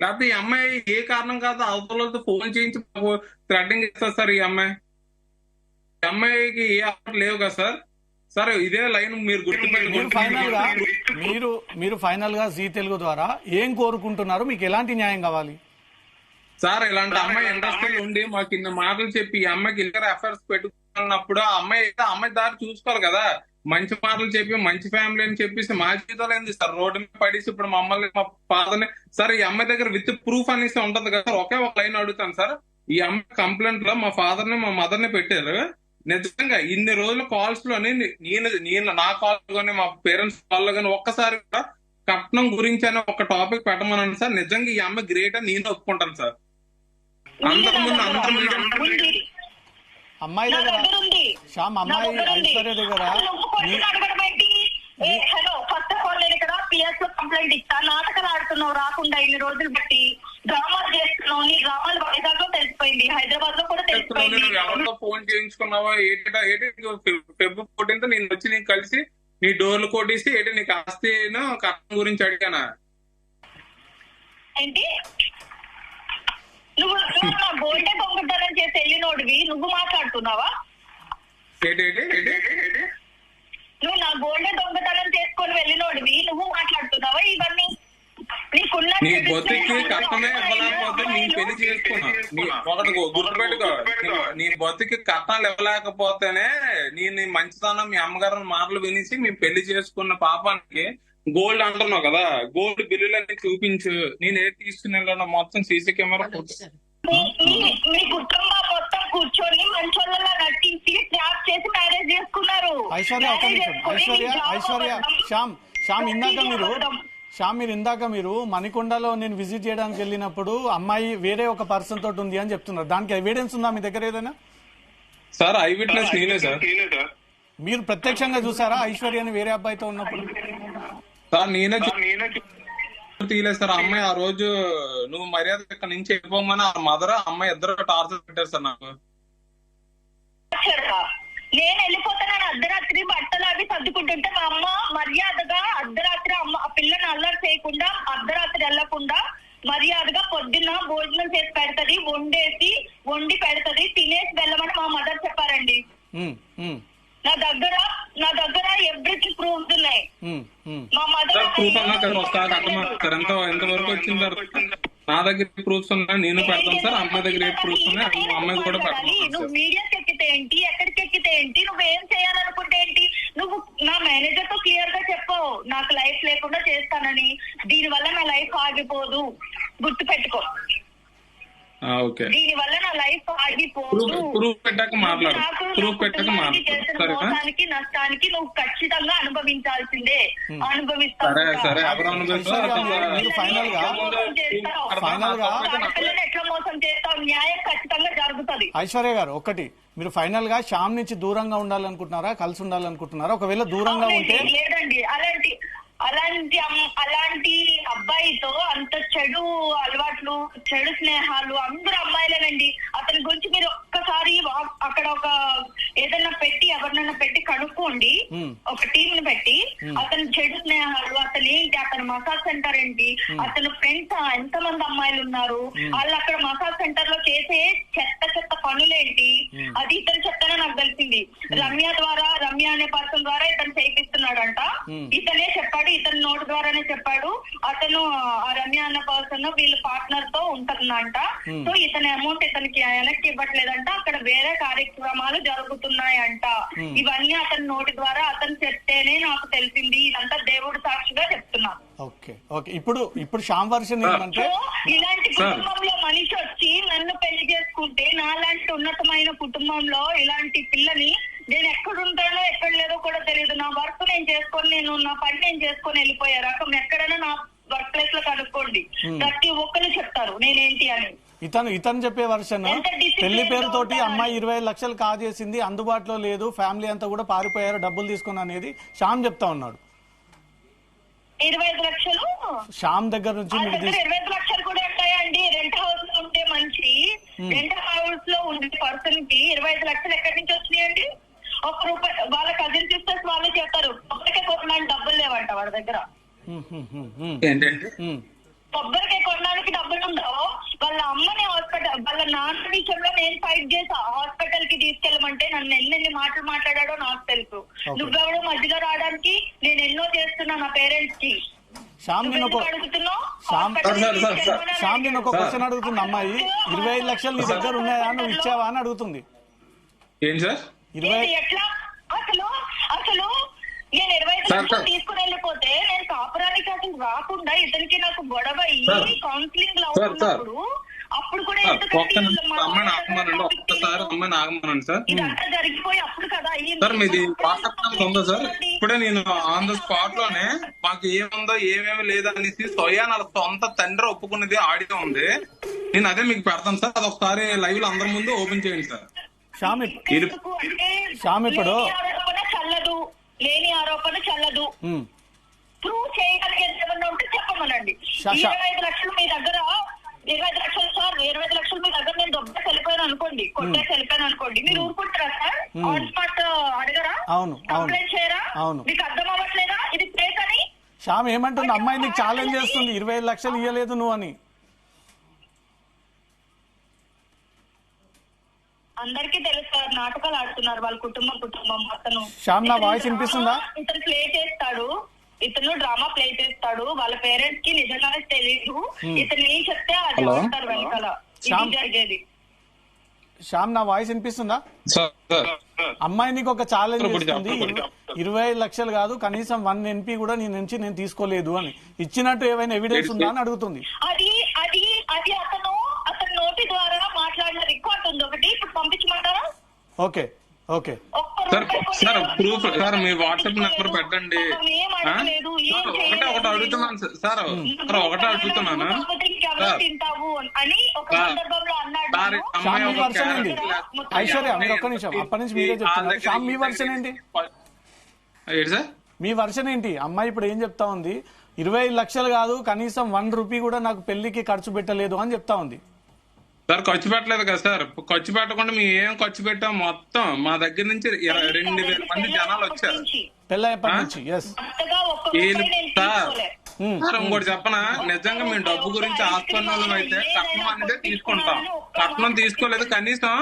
లేకపోతే ఈ అమ్మాయి ఏ కారణం కాదు అవతలతో ఫోన్ చేయించి థ్రెడ్డింగ్ ఇస్తారు సార్. ఈ అమ్మాయికి ఏ ఆఫర్ లేవు కదా సార్. సార్ ఇదే లైన్ మీరు మీరు ఫైనల్ గా జీ తెలుగు ద్వారా ఏం కోరుకుంటున్నారు? మీకు ఎలాంటి న్యాయం కావాలి సార్? ఇలాంటి అమ్మాయి ఇండస్ట్రీలో ఉండి మాకు ఇన్ని మాటలు చెప్పి ఈ అమ్మాయికి ఇద్దరు అఫైర్స్ పెట్టుకున్నప్పుడు ఆ అమ్మాయి దారి చూసుకోవాలి కదా. మంచి మాటలు చెప్పి మంచి ఫ్యామిలీ అని చెప్పేసి మా జీవితాలు ఏంది సార్ రోడ్డు మీద పడేసి ఇప్పుడు మమ్మల్ని మా ఫాదర్ని సార్ ఈ అమ్మాయి దగ్గర విత్ ప్రూఫ్ అనేసి ఉంటది కదా సార్. ఒకే ఒక లైన్ అడుగుతాను సార్, ఈ అమ్మాయి కంప్లైంట్ లో మా ఫాదర్ ని మా మదర్ ని పెట్టారు. నిజంగా ఇన్ని రోజుల కాల్స్ లోని నేను నా కాల్ కానీ మా పేరెంట్స్ కాల్ కానీ ఒక్కసారి కూడా కట్నం గురించి అని ఒక టాపిక్ పెట్టమన్నాను సార్. నిజంగా ఈ అమ్మాయి గ్రేట్ అని నేను ఒప్పుకుంటాను సార్. అమ్మాయి దగ్గర శ్యామ్, అమ్మాయి ఐశ్వర్య దగ్గర హలో ఫస్ట్ ఆఫ్ ఆల్ నేను ఇక్కడ పిఎస్ లో కంప్లైంట్ ఇస్తా. నాటకాలు ఆడుతున్నావు రాకుండా ఇన్ని రోజులు బట్టి, డ్రామాలు చేస్తున్నావు. నీ డ్రామాలు వైజాగ్ లో తెలిసిపోయింది, హైదరాబాద్ లో కూడా తెలిసిపోయింది. ఎవరితో ఫోన్ చేయించుకున్నావో ఫెబ్ 14 నేను వచ్చి నీకు కలిసి నీ డోర్లు కొట్టేసి నీకు ఆస్తి కట్నం గురించి అడిగానా ఏంటి? నువ్వు నా గోల్డే దొంగతనం చేసి వెళ్ళినోడివి నువ్వు మాట్లాడుతున్నావా? నువ్వు నా గోల్డే దొంగతనం చేసుకొని వెళ్ళినోడివి నువ్వు మాట్లాడుతున్నావా? ఇవన్నీ నీ బొత్తికి కట్నమే ఇవ్వలేకపోతే నీ పెళ్లి చేసుకున్నా. ఒకటి గుర్తుపెట్టుకో, నీ బొత్తికి కట్నాలు ఇవ్వలేకపోతేనే నీ మంచితనం మీ అమ్మగారు మాటలు వినేసి మేము పెళ్లి చేసుకున్న పాపానికి గోల్డ్ అంటున్నావు కదా, గోల్డ్ బిల్లులన్నీ చూపించు. నేను ఏది తీసుకుని వెళ్ళాను మొత్తం సీసీ కెమెరా మీ కుటుంబం మొత్తం కూర్చొని మంచోళ్ళలా నటించి ట్రాప్ చేసి మ్యారేజ్ చేసుకున్నారు. మీరు ఇందాక మీరు మణికొండలో నేను విజిట్ చేయడానికి వెళ్ళినప్పుడు అమ్మాయి వేరే ఒక పర్సన్ తోటి ఉంది అని చెప్తున్నారు. దానికి ఎవిడెన్స్ ఉందా మీ దగ్గర ఏదైనా? సార్ ఐ విట్నెస్ నేనే సార్. మీరు ప్రత్యక్షంగా చూసారా ఐశ్వర్యని వేరే అబ్బాయితో ఉన్నప్పుడు? సార్ నేనే తీయలేదు సార్. అమ్మాయి ఆ రోజు నువ్వు మర్యాద ఇక్కడ నుంచి వెళ్ళిపోమని ఆ మదర్ అమ్మాయి ఇద్దరు టార్చర్ పెట్టారు సార్ నాకు. నేను వెళ్ళిపోతానని అర్ధరాత్రి బట్టలు అవి సర్దుకుంటుంటే మా అమ్మ మర్యాదగా అర్ధరాత్రి అమ్మ ఆ పిల్లని అల్లరి చేయకుండా అర్ధరాత్రి వెళ్లకుండా మర్యాదగా పొద్దున్న భోజనం చేసి పెడతది, వండి పెడతది, తినేసి వెళ్ళమని మా మదర్ చెప్పారండి. నా దగ్గర ఎవ్రీథింగ్ ప్రూఫ్స్ ఉన్నాయి. మా మదర్ ఎంతవరకు వచ్చిన తర్వాత నా దగ్గర ప్రూఫ్స్ ఉన్నాయి, నేను పెడతాను సార్. అమ్మాయి దగ్గర ఏ ప్రూఫ్స్ ఉన్నాయి అమ్మాయి కూడా పెడతాను. నువ్వు మీడియాకి ఎక్కితే ఏంటి, ఎక్కడికి ఎక్కితే ఏంటి, నువ్వేం చేయాలనుకుంటే ఏంటి? నువ్వు నా మేనేజర్ తో క్లియర్ గా చెప్పావు నాకు లైఫ్ లేకుండా చేస్తానని. దీని వల్ల నా లైఫ్ ఆగిపోదు, గుర్తు పెట్టుకో. దీని వల్ల నా లైఫ్ ఆగిపోదు. మోసానికి నష్టానికి నువ్వు ఖచ్చితంగా అనుభవించాల్సిందే, అనుభవిస్తావు. ఎట్లా మోసం చేస్తావు? న్యాయం ఖచ్చితంగా జరుగుతుంది. ఐశ్వర్య గారు ఒకటి, మీరు ఫైనల్ గా శ్యామ్ నుంచి దూరంగా ఉండాలనుకుంటున్నారా, కలిసి ఉండాలనుకుంటున్నారా? ఒకవేళ దూరంగా ఉంటే లేదండి, అలాంటి అబ్బాయితో అంత చెడు అలవాట్లు, చెడు స్నేహాలు అందరూ అమ్మాయిలేనండి. అతని గురించి మీరు ఒక్కసారి అక్కడ ఒక ఏదైనా పెట్టి ఎవరినైనా పెట్టి కనుక్కోండి, ఒక టీం ని పెట్టి. అతని చెడు స్నేహాలు, అతను ఏంటి, అతను మసాజ్ సెంటర్ ఏంటి, అతను ఫ్రెండ్స్ ఎంతమంది అమ్మాయిలు ఉన్నారు, వాళ్ళు అక్కడ మసాజ్ సెంటర్ లో చేసే చెత్త పనులేంటి, అది ఇతను చెత్తనే నాకు తెలిసింది. రమ్య అనే పర్సన్ ద్వారా ఇతను చేయిస్తున్నాడంట. ఇతనే చెప్పాడు, ఇతని నోటు ద్వారానే చెప్పాడు. అతను ఆ రమ్య అన్న పర్సన్ వీళ్ళ పార్ట్నర్ తో ఉంటుందంట. సో ఇతని అమౌంట్ ఇతనికి వెనక్కి ఇవ్వట్లేదంట. వెళ్తున్నాడంట, అక్కడ వేరే కార్యక్రమాలు జరుగుతున్నాయంట. ఇవన్నీ అతని నోటి ద్వారా అతను చెప్తేనే నాకు తెలిసింది. ఇదంతా దేవుడు సాక్షిగా చెప్తున్నాను. ఓకే ఓకే ఇప్పుడు శ్యామ్ వర్షన్ ఏమంటే ఇలాంటి కుటుంబంలో మనిషి వచ్చి నన్ను పెళ్లి చేసుకుంటే నాలాంటి ఉన్నతమైన కుటుంబంలో ఇలాంటి పిల్లని నేను ఎక్కడుంటానో ఎక్కడ లేదో కూడా తెలియదు. నా వర్క్ నేను చేసుకొని నా పని నేను చేసుకొని వెళ్ళిపోయే రకం. ఎక్కడైనా నా వర్క్ ప్లేస్ లో కనుక్కోండి, ప్రతి ఒక్కరు చెప్తారు నేనేంటి అని. ఇతను చెప్పే వర్షన్ పెళ్లి పేరుతోటి అమ్మాయి 25 లక్షలు కాజేసింది, అందుబాటులో లేదు, ఫ్యామిలీ అంతా కూడా పారిపోయారు డబ్బులు తీసుకుని అనేది శ్యామ్ చెప్తా ఉన్నాడు. 25 లక్షలు శ్యామ్ దగ్గర నుంచి 25 లక్షలు కూడా ఉంటాయండి. రెంట్ హౌస్ లో ఉంటే మంచి రెంట్ హౌస్ లో ఉండే పర్సన్ కి 25 లక్షలు ఎక్కడి నుంచి వచ్చినాయండి? ₹1 వాళ్ళ కజిన్ సిస్టర్స్ వాళ్ళు చెప్తారు కొబ్బరికాయ కొనడానికి డబ్బులు లేవంట వాడి దగ్గర. కొబ్బరికాయ కొనడానికి డబ్బులు ఉండవు. వాళ్ళ అమ్మని హాస్పిటల్, వాళ్ళ నాన్న విషయంలో నేను ఫైట్ చేసా. హాస్పిటల్ కి తీసుకెళ్ళమంటే నన్ను ఎన్నెన్ని మాటలు మాట్లాడాడో నాకు తెలుసు. నువ్వెవడో మధ్యలో రావడానికి? నేను ఎన్నో చేస్తున్నా నా పేరెంట్స్ కి. శ్యామ్ నేను ఒక క్వశ్చన్ అడుగుతుంది. అమ్మాయి 25 లక్షలు నీ దగ్గర ఉన్నాయా, నువ్వు ఇచ్చావా అని అడుగుతుంది. ఏం సార్ ఎట్లా అసలు నేను 25 లక్షలు తీసుకుని వెళ్ళిపోతే నేను కాపురానికి అసలు రాకుండా ఇతనికి నాకు గొడవ అయ్యి కౌన్సిలింగ్ లో అవుతున్నప్పుడు అప్పుడు కూడా ఇదంతా జరిగిపోయి అప్పుడు కదా సార్ మీది వాట్సాప్ నెంబర్ ఉందా సార్? ఇప్పుడే నేను ఆన్ ద స్పాట్ లోనే మాకు ఏముందో ఏమేమి లేదనేసి స్వయాన వాళ్ళ సొంత తండ్రి ఒప్పుకున్నది ఆడియో ఉంది. నేను అదే మీకు పెడతాను సార్. అది ఒకసారి లైవ్ లో అందరి ముందు ఓపెన్ చేయండి సార్. చల్లదు, లేని ఆరోపణ చల్లదు. ప్రూవ్ చేయగలిగేది ఏమన్నా ఉంటే చెప్పమనండి. 25 లక్షలు మీ దగ్గర 25 లక్షలు సార్, 25 లక్షలు మీ దగ్గర నేను దొబ్బేసి వెళ్ళిపోయాను అనుకోండి, కొట్టేసి వెళ్ళిపోయాను అనుకోండి, మీరు ఊరుకుంటారా సార్? ఆన్ స్పాట్ అడగరా? కంప్లైంట్ చేయరా? మీకు అర్థం అవ్వట్లేదా ఇది ఫేక్ అని? శ్యామ్ ఏమంటుంది, అమ్మాయి నీకు ఛాలెంజ్ చేస్తుంది 25 లక్షలు ఇవ్వలేదు నువ్వు అని. అందరికీ తెలుసు సార్, నాటకాలు ఆడుతున్నారు వాళ్ళ కుటుంబం. అతను శ్యామ్ నా వాయిస్ వినిపిస్తుందా? ఇతను ప్లే చేస్తాడు, ఇతను డ్రామా ప్లే చేస్తాడు. వాళ్ళ పేరెంట్స్ కి నిజంగానే తెలియదు. ఇతను ఏం చెప్తే అది ఆడతారు వెనకాల. ఇది జరిగేది. శ్యామ్ నా వాయిస్ వినిపిస్తుందా? అమ్మాయి నీకు ఒక ఛాలెంజ్ చేస్తుంది, 25 లక్షలు కాదు కనీసం 1 NP కూడా నీ నుంచి నేను తీసుకోలేదు అని. ఇచ్చినట్టు ఏమైనా ఎవిడెన్స్ ఉందా అని అడుగుతుంది. అది అతను నోటి ద్వారా మాట్లాడిన రికార్డ్ ఉంది ఒకటి, ఇప్పుడు పంపించమంటారా? Okay okay sir proof sir మీ వాట్సాప్ నెంబర్ పెట్టండి. ఒకటే అడుగుతున్నాను సార్, ఒకటే అడుగుతున్నాను ఐశ్వర్య మీరు ఒక్క నిమిషం, అప్పటి నుంచి మీరే చెప్తున్నారు. శ్యామ్ మీ వర్షన్ ఏంటి? మీ వర్షన్ ఏంటి? అమ్మాయి ఇప్పుడు ఏం చెప్తా ఉంది, 25 లక్షలు కాదు కనీసం 1 రూపీ కూడా నాకు పెళ్లికి ఖర్చు పెట్టలేదు అని చెప్తా ఉంది. సార్ ఖర్చు పెట్టలేదు కదా సార్, ఖర్చు పెట్టకుండా మేము ఏం ఖర్చు పెట్టాం మొత్తం మా దగ్గర నుంచి 2,000 మంది జనాలు వచ్చారు పెళ్ళైనప్పటి నుంచి. సార్ ఇంకోటి చెప్పనా, నిజంగా మేము డబ్బు గురించి ఆస్పన్నోళ్ళం అయితే కట్నం అనేది తీసుకుంటాం. కట్నం తీసుకోలేదు, కనీసం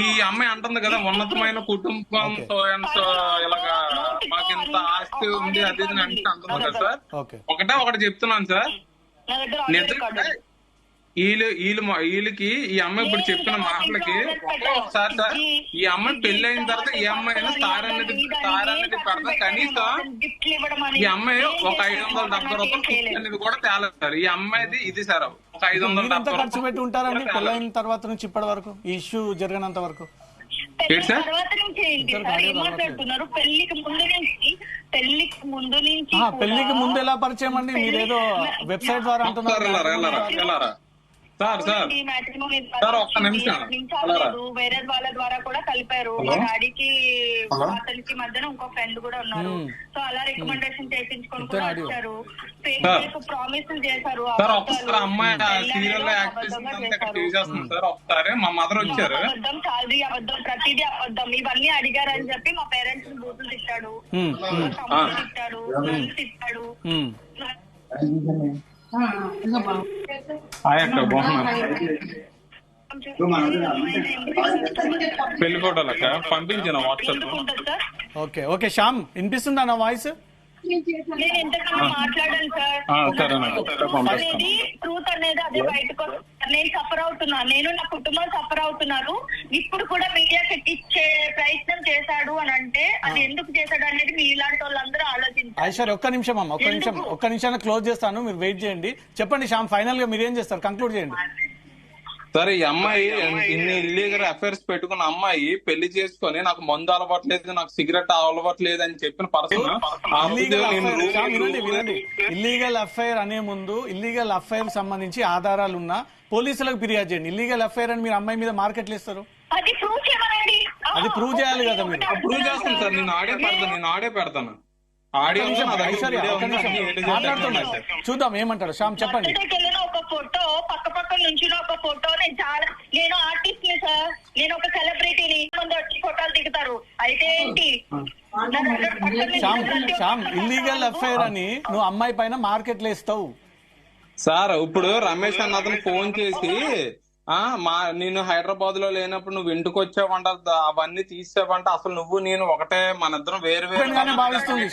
ఈ అమ్మాయి అంటుంది కదా ఉన్నతమైన కుటుంబం ఇలాగా మాకు ఇంత ఆస్తి ఉంది అది ఇది అంటుంది కదా సార్. ఒకటి చెప్తున్నాను సార్, నిజంగా వీళ్ళకి ఈ అమ్మాయి ఇప్పుడు చెప్పిన మాటలకి ఒకసారి సార్, ఈ అమ్మాయి పెళ్లి అయిన తర్వాత ఈ అమ్మాయి తారనేది పెడతా కనీసం ఈ అమ్మాయి ఒక 570 రూపాయలు అనేది కూడా తేలేదు సార్. ఈ అమ్మాయిది ఇది సార్ ఒక 570 ఖర్చు పెట్టి ఉంటారండి పెళ్ళైన తర్వాత నుంచి ఇప్పటి వరకు ఈ ఇష్యూ జరిగినంత వరకు. తర్వాత నుంచి ఏంటి సార్ ఏం మాట్లాడుతున్నారు? పెళ్లికి ముందు ఎలా పరిచయం అండి? మీరేదో వెబ్సైట్ ద్వారా అంటున్నారు. ఒక్క నిమిషం, వేరే వాళ్ళ ద్వారా కూడా కలిపారు. మా డాడీకి అతనికి మధ్యన ఇంకో ఫ్రెండ్ కూడా ఉన్నారు. సో అలా రికమెండేషన్ చేయించుకొని కూడా వచ్చారు. ప్రామిసులు చేశారు. అబద్ధం, శాలరీ అబద్ధం, ప్రతిదీ అబద్ధం, ఇవన్నీ అడిగారని చెప్పి మా పేరెంట్స్ బూతులు తిట్టాడు, తిట్టాడు, తిట్టాడు. పెళ్లి ఫోటోలక పంపించిన వాట్సాప్. ఓకే ఓకే శ్యామ్ వినిపిస్తుందా నా వాయిస్? నేను ఎంతకన్నా మాట్లాడాను సార్. ట్రూత్ అనేది అదే బయటకు వస్తుంది. నేను సఫర్ అవుతున్నాను, నేను నా కుటుంబం సఫర్ అవుతున్నారు. ఇప్పుడు కూడా మీడియాకి ఇచ్చే ప్రయత్నం చేశాడు అని అంటే అది ఎందుకు చేశాడు అనేది మీ ఇలాంటి వాళ్ళందరూ ఆలోచించారు. ఐశ్వర్య ఒక్క నిమిషం అమ్మ, ఒక్క నిమిషాన్ని క్లోజ్ చేస్తాను, మీరు వెయిట్ చేయండి. చెప్పండి శ్యామ్, ఫైనల్ గా మీరు ఏం చేస్తారు, కంక్లూడ్ చేయండి. సరే, ఈ అమ్మాయి ఇన్ని ఇల్లీగల్ అఫైర్స్ పెట్టుకున్న అమ్మాయి పెళ్లి చేసుకొని నాకు మందు అలవాట్లేదు, నాకు సిగరెట్ అలవాట్లేదు అని చెప్పిన పర్సన్ ఇల్లీగల్ అఫైర్ అనే ముందు ఇల్లీగల్ అఫైర్ సంబంధించి ఆధారాలు ఉన్నా పోలీసులకు ఫిర్యాదు చేయండి. ఇల్లీగల్ అఫైర్ అని మీరు అమ్మాయి మీద మార్కెట్లు ఇస్తారు, అది ప్రూవ్ చేయాలి కదా మీరు. ప్రూవ్ చేస్తాను సార్, నేను ఆడే పెడతాను. మాట్లాడుతున్నారు, చూద్దాం ఏమంటాడు శ్యామ్, చెప్పండి. ఒక ఫోటో పక్క నుంచి ఒక ఫోటో నేను ఆర్టిస్ట్ ని సార్, నేను ఒక సెలబ్రిటీని, ముందు వచ్చి ఫోటోలు దిగుతారు. అయితే ఏంటి శ్యామ్, ఇల్లీగల్ అఫైర్ అని నువ్వు అమ్మాయి పైన మార్కెట్లు వేస్తావు సార్. ఇప్పుడు రమేష్ అన్న అతను ఫోన్ చేసి నేను హైదరాబాద్ లో లేనప్పుడు నువ్వు ఇంటికి వచ్చావంట, అవన్నీ తీసావంట, అసలు నువ్వు నేను ఒకటే, మన ఇద్దరం వేరు వేరు భావిస్తుంది.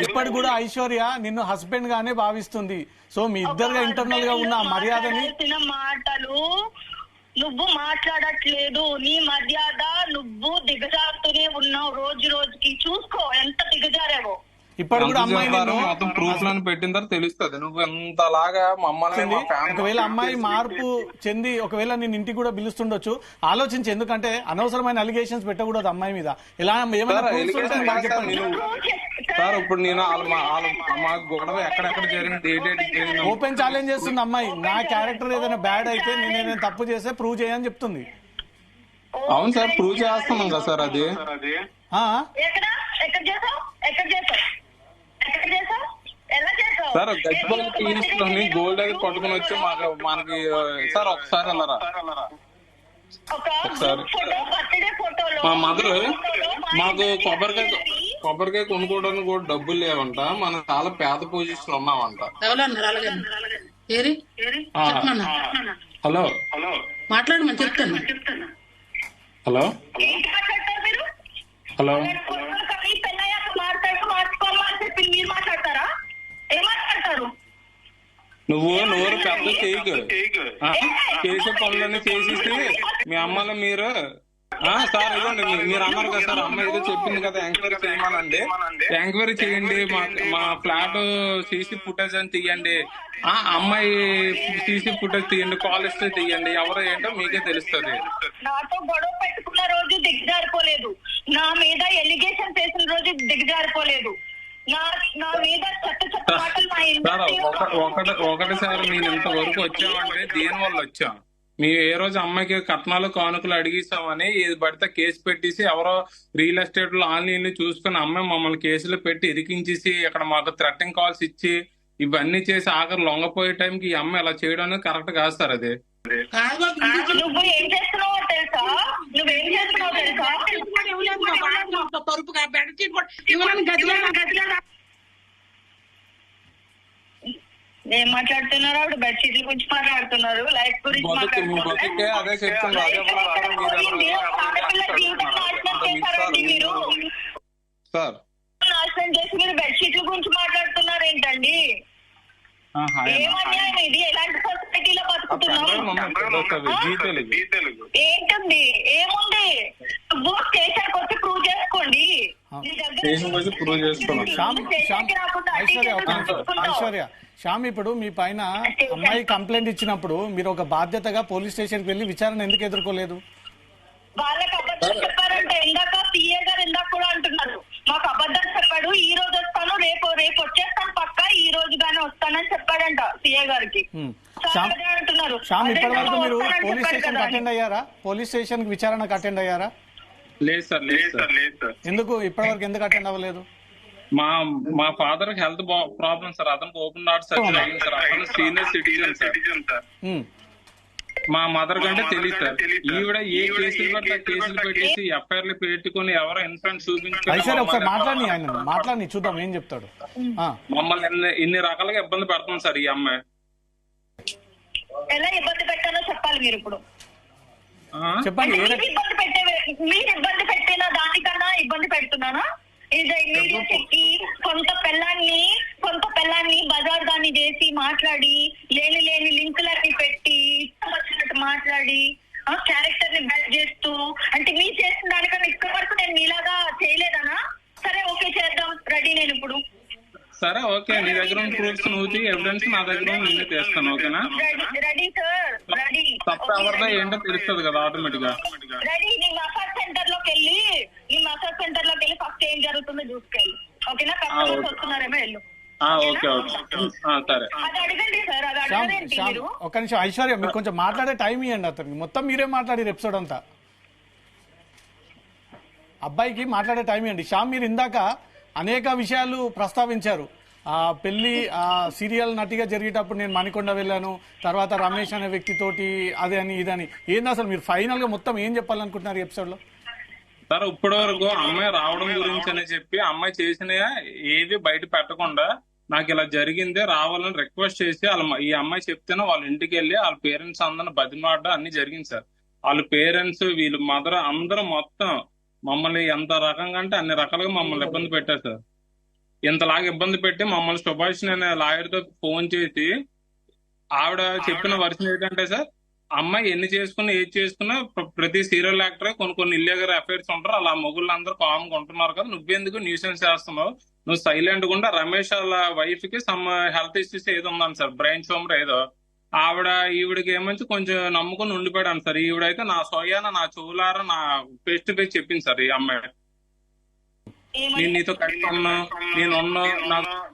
ఇప్పటి కూడా ఐశ్వర్య నిన్ను హస్బెండ్ గానే భావిస్తుంది. సో మీ ఇద్దరుగా ఇంటర్నల్ గా ఉన్న మర్యాదని మాటలు నువ్వు మాట్లాడట్లేదు, నీ మర్యాద నువ్వు దిగజారుతూనే ఉన్నావు. రోజు రోజుకి చూసుకో ఎంత దిగజారావో. ఇప్పుడు కూడా అమ్మాయి మొత్తం ప్రూఫ్ లను పెట్టిన తర్వాత తెలుస్తుంది నువ్వు ఎంతలాగా మమ్మల్ని. ఒకవేళ అమ్మాయి మార్పు చెంది ఒకవేళ నేను ఇంటికి కూడా పిలుస్తుండొచ్చు, ఆలోచించి. ఎందుకంటే అనవసరమైన అలిగేషన్స్ పెట్టకూడదు అమ్మాయి మీద. ఇలా సార్ ఇప్పుడు నేను మా గొడవ ఎక్కడెక్కడ జరిగింది ఓపెన్ ఛాలెంజ్ చేస్తుంది అమ్మాయి. నా క్యారెక్టర్ ఏదైనా బ్యాడ్ అయితే నేను ఏదైనా తప్పు చేస్తే ప్రూవ్ చేయని చెప్తుంది. అవును సార్, ప్రూవ్ చేస్తున్నాం కదా సార్. అది సార్ గజ్బల్ టీమ్స్ లోని గోల్డ్ అది పట్టుకుని వచ్చి మనకి సార్ ఒకసారి వెళ్ళరా, ఒకసారి మా మదర్ మాకు కొబ్బరికాయ కొనుక్కోవడానికి కూడా డబ్బులు లేవంట, మనం చాలా పేద పొజిషన్ ఉన్నామంట. హలో మాట్లాడమని చెప్తాను. హలో హలో నువ్వు నోరు పెద్ద చేయకు, చేసే పనులన్నీ చేసేసి మీ అమ్మలో మీరు సార్ ఇవ్వండి. మీరు అన్నారు కదా సార్, అమ్మ ఏదో చెప్పింది కదా ఎంక్వైరీ చేయమనండి, ఎంక్వైరీ చేయండి. మా ఫ్లాట్ సీసీ ఫుటేజ్ అని తీయండి, అమ్మాయి సీసీ ఫుటేజ్ తీయండి, కాల్ హిస్టరీ తీయండి, ఎవరు ఏంటో మీకే తెలుస్తుంది. నాతో గొడవ పెట్టుకున్న రోజు దిగజారిపోలేదు, నా మీద ఎలిగేషన్ చేసిన రోజు దిగజారిపోలేదు, నా మీద చెత్త మాటలు ఒకటిసారి నేను ఇంతవరకు వచ్చామంటే దేని వల్ల వచ్చాం? మేము ఏ రోజు అమ్మాయికి కట్నాలు కానుకలు అడిగిస్తామని ఏది పడితే కేసు పెట్టేసి ఎవరో రియల్ ఎస్టేట్ లో ఆన్లైన్ చూసుకుని అమ్మాయి మమ్మల్ని కేసులు పెట్టి ఇరికించేసి ఇక్కడ మాకు థ్రెటనింగ్ కాల్స్ ఇచ్చి ఇవన్నీ చేసి ఆఖరి లొంగపోయే టైంకి ఈ అమ్మాయి అలా చేయడం అనేది కరెక్ట్ కాదు సార్. అది నువ్వు ఏం చేస్తున్నావో తెలుసా, నువ్వేం చేస్తున్నావో తెలుసా, ఏం మాట్లాడుతున్నారు? ఆవిడ బెడ్షీట్ల గురించి మాట్లాడుతున్నారు, లైఫ్ గురించి నాశనం చేసి మీరు బెడ్షీట్ల గురించి మాట్లాడుతున్నారు ఏంటండి? ఏమన్యాయం ఇది? ఎలాంటి సొసైటీలో బతుకుతున్నాం? ఏంటండి? ఏముంది? నువ్వు స్టేషన్కి వచ్చి ప్రూవ్ చేసుకోండి. ఐశ్వర్య, శ్యామ్ ఇప్పుడు మీ పైన అమ్మాయి కంప్లైంట్ ఇచ్చినప్పుడు మీరు ఒక బాధ్యతగా పోలీస్ స్టేషన్ కి వెళ్ళి విచారణ ఎందుకు ఎదుర్కోలేదు? వాళ్ళకి అబద్ధం చెప్పారంటే ఇందాక సీఏ గారు ఇందాక కూడా అంటున్నారు, మాకు అబద్ధం చెప్పాడు, ఈ రోజు వస్తాను, రేపు వచ్చేస్తాను పక్కా, ఈ రోజుగానే వస్తానని చెప్పాడంట సీఏ గారికి అంటున్నారు. శ్యామ్, ఇప్పటి వరకు మీరు పోలీస్ స్టేషన్ అటెండ్ అయ్యారా? పోలీస్ స్టేషన్ విచారణకు అటెండ్ అయ్యారా? లేదు సార్, లేదు సార్, లేదు సార్. ఎందుకు ఇప్పటి వరకు ఎందుకు అటెండ్ అవ్వలేదు? మా ఫాదర్ హెల్త్ ప్రాబ్లమ్ సార్, అతనికి ఓపెన్ హార్ట్ సర్జరీ అయింది సార్, అతను సీనియర్ సిటిజన్ సార్. మా మదర్ కంటే తెలియదు సార్. ఈవిడ ఏ కేసులు పడితే కేసులు పెట్టేసి ఎఫ్ఐఆర్లు పెట్టుకుని ఎవరో ఇన్ఫ్లుయెన్స్ చూపించారు. మాట్లాడి చూద్దాం ఏం చెప్తాడు. మమ్మల్ని ఇన్ని రకాలుగా ఇబ్బంది పెడుతుంది సార్ ఈ అమ్మాయి. ఎలా ఇబ్బంది పెట్టాలో చెప్పాలి మీరు ఇప్పుడు. చెప్పండి. మీరు ఇబ్బంది పెట్టిన దానికన్నా ఇబ్బంది పెడుతున్నానా? చెక్కి కొంత పిల్లాన్ని బజార్ దాన్ని చేసి మాట్లాడి లేని లింకులన్నీ పెట్టి వచ్చినట్టు మాట్లాడి క్యారెక్టర్ ని బిల్డ్ చేస్తూ అంటే మీరు చేసిన దానికన్నా ఇక్కడి వరకు నేను మీలాగా చేయలేదనా? సరే ఓకే చేద్దాం, రెడీ నేను ఇప్పుడు. సరే ఓకే, నీ దగ్గర ఉన్న ప్రూఫ్స్ నువ్వు ఎవిడెన్స్ నా దగ్గర నిన్నే చేస్తాను, ఓకేనా? Ready sir, ready. తప్ప ఎవరిదా ఏంటో తెలుస్తుంది కదా ఆటోమేటిక్ గా. రెడీ. నీ మసాజ్ సెంటర్ లోకి వెళ్ళి ఫస్ట్ ఏం జరుగుతుందో చూసుకెళ్ళి, ఓకేనా? కస్టమర్స్ వస్తున్నారేమో వెళ్ళు. ఓకే ఓకే సరే. అది అడగండి సార్, అది అడగండి మీరు. ఒక్క నిమిషం ఐశ్వర్య, మీరు కొంచెం మాట్లాడే టైం ఇవ్వండి అతనికి. మొత్తం మీరే మాట్లాడారు ఎపిసోడ్ అంతా, అబ్బాయికి మాట్లాడే టైం ఇవ్వండి. శ్యామ్, మీరు ఇందాక అనేక విషయాలు ప్రస్తావించారు. ఆ పెళ్లి సీరియల్ నటిగా జరిగేటప్పుడు నేను మణికొండ వెళ్ళాను, తర్వాత రమేష్ అనే వ్యక్తితోటి అదే అని ఇదని. ఏంది అసలు మీరు ఫైనల్ గా మొత్తం ఏం చెప్పాలనుకుంటున్నారు ఈ ఎపిసోడ్ లో? సార్ ఇప్పటి వరకు అమ్మాయి రావడం గురించి అని చెప్పి అమ్మాయి చేసిన ఏవి బయట పెట్టకుండా నాకు ఇలా జరిగిందే రావాలని రిక్వెస్ట్ చేసి ఈ అమ్మాయి చెప్తేనే వాళ్ళ ఇంటికి వెళ్ళి వాళ్ళ పేరెంట్స్ అందరిని బతిమాడడం అన్ని జరిగింది సార్. వాళ్ళ పేరెంట్స్ వీళ్ళు మదర్ అందరూ మొత్తం మమ్మల్ని ఎంత రకంగా అంటే అన్ని రకాలుగా మమ్మల్ని ఇబ్బంది పెట్టారు సార్. ఇంతలాగా ఇబ్బంది పెట్టి మమ్మల్ని సుభాష్ అనే లాయర్ తో ఫోన్ చేసి ఆవిడ చెప్పిన వర్షన్ ఏంటంటే సార్, అమ్మాయి ఎన్ని చేసుకున్నా ఏది చేసుకున్నా ప్రతి సీరియల్ యాక్టర్ కొన్ని ఇల్లీగల్ అఫైర్స్ ఉంటారు, అలా మొగుళ్ళు అందరూ కామ్గా ఉంటున్నారు కదా, నువ్వెందుకు న్యూసెన్స్ చేస్తున్నావు, నువ్వు సైలెంట్ గా ఉంటే రమేష్ వాళ్ళ వైఫ్ కి సమ్ హెల్త్ ఇష్యూస్ ఏదో ఉందని సార్, బ్రెయిన్ ట్యూమర్ ఏదో. ఈవిడికి ఏమంచి కొంచెం నమ్ముకుని ఉండిపోయాను సార్. ఈవిడైతే నా సోయాన నా చూలార నా ఫేస్ టు ఫేస్ చెప్పింది సార్, ఈ అమ్మాయి నేను నీతో కలిసి ఉన్నా, నేనున్నా,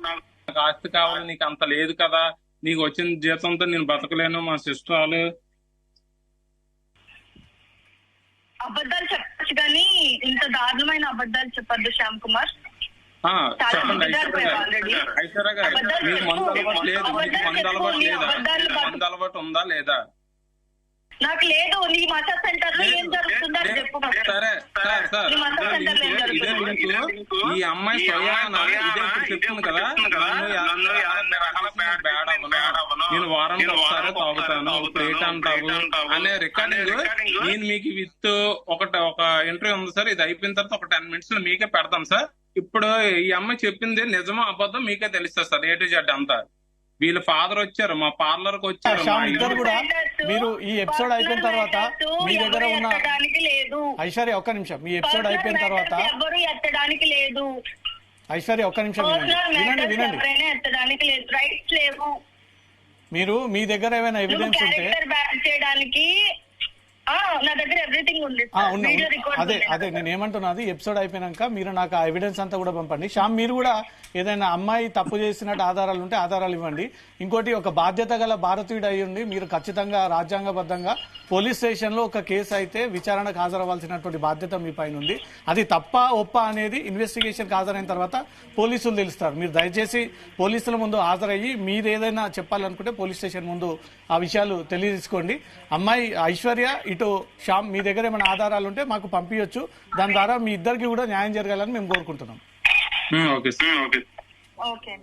నాకు ఆస్తి కావాలి, నీకు అంత లేదు కదా, నీకు వచ్చిన జీతంతో నేను బతకలేను, మా సిస్టర్ వాళ్ళు. అబద్ధాలు చెప్పచ్చు కానీ ఇంత దారుణమైన అబద్ధాలు చెప్పద్దు శ్యామ్ కుమార్. చెప్పండి ఐశ్వర్య గారు, మీకు మందు అలవాటు లేదు, మీకు మందు అలవాటు లేదా, మందు అలవాటు ఉందా లేదా? నాకు లేదు. నీ మసాజ్ సెంటర్ లో ఏం జరుగుతుందో చెప్పు. సరే సార్ సార్, ఇదే లింక్ ఈ అమ్మాయి స్వయాన ఇదే ఇప్పుడు చెప్తుంది కదా, నేను వారానికి ఒకసారి తాగుతాను, ప్లేట్ అంటావు అనే రికార్డింగ్ నేను మీకు విత్ ఒక ఇంటర్వ్యూ ఉంది సార్, ఇది అయిపోయిన తర్వాత ఒక 10 minutes లో మీకే పెడతాం సార్. ఇప్పుడు ఈ అమ్మాయి చెప్పింది నిజమో అబద్ధం మీకే తెలుస్తుంది సార్, ఏ టు జెడ్ అంతా. వీళ్ళ ఫాదర్ వచ్చారు, మా పార్లర్ కి వచ్చారు. ఇద్దరు కూడా మీరు ఈ ఎపిసోడ్ అయిపోయిన తర్వాత మీ దగ్గర ఉన్న ఐశ్వర్య ఒక్క నిమిషం, మీ ఎపిసోడ్ అయిపోయిన తర్వాత ఐశ్వర్య ఒక్క నిమిషం వినండి. మీరు మీ దగ్గర ఏమైనా ఎవిడెన్స్ ఉంటే చేయడానికి నా దగ్గర ఎవ్రీథింగ్ ఉంది. అదే నేను ఏమంటున్నది, ఎపిసోడ్ అయిపోయినాక మీరు నాకు ఆ ఎవిడెన్స్ అంతా కూడా పంపండి. శ్యామ్, మీరు కూడా ఏదైనా అమ్మాయి తప్పు చేసినట్టు ఆధారాలు ఉంటే ఆధారాలు ఇవ్వండి. ఇంకోటి, ఒక బాధ్యత గల భారతీయుడు అయ్యుండి మీరు ఖచ్చితంగా రాజ్యాంగబద్ధంగా పోలీస్ స్టేషన్ లో ఒక కేసు అయితే విచారణకు హాజరవ్వాల్సినటువంటి బాధ్యత మీ పైన ఉంది. అది తప్ప ఒప్ప అనేది ఇన్వెస్టిగేషన్ హాజరైన తర్వాత పోలీసులు తెలుస్తారు. మీరు దయచేసి పోలీసుల ముందు హాజరయ్యి మీరు ఏదైనా చెప్పాలనుకుంటే పోలీస్ స్టేషన్ ముందు ఆ విషయాలు తెలియజేసుకోండి. అమ్మాయి ఐశ్వర్య, ఇటు శ్యామ్, మీ దగ్గర ఏమైనా ఆధారాలు ఉంటే మాకు పంపించవచ్చు. దాని ద్వారా మీ ఇద్దరికి కూడా న్యాయం జరగాలని మేము కోరుకుంటున్నాం. ఓకే.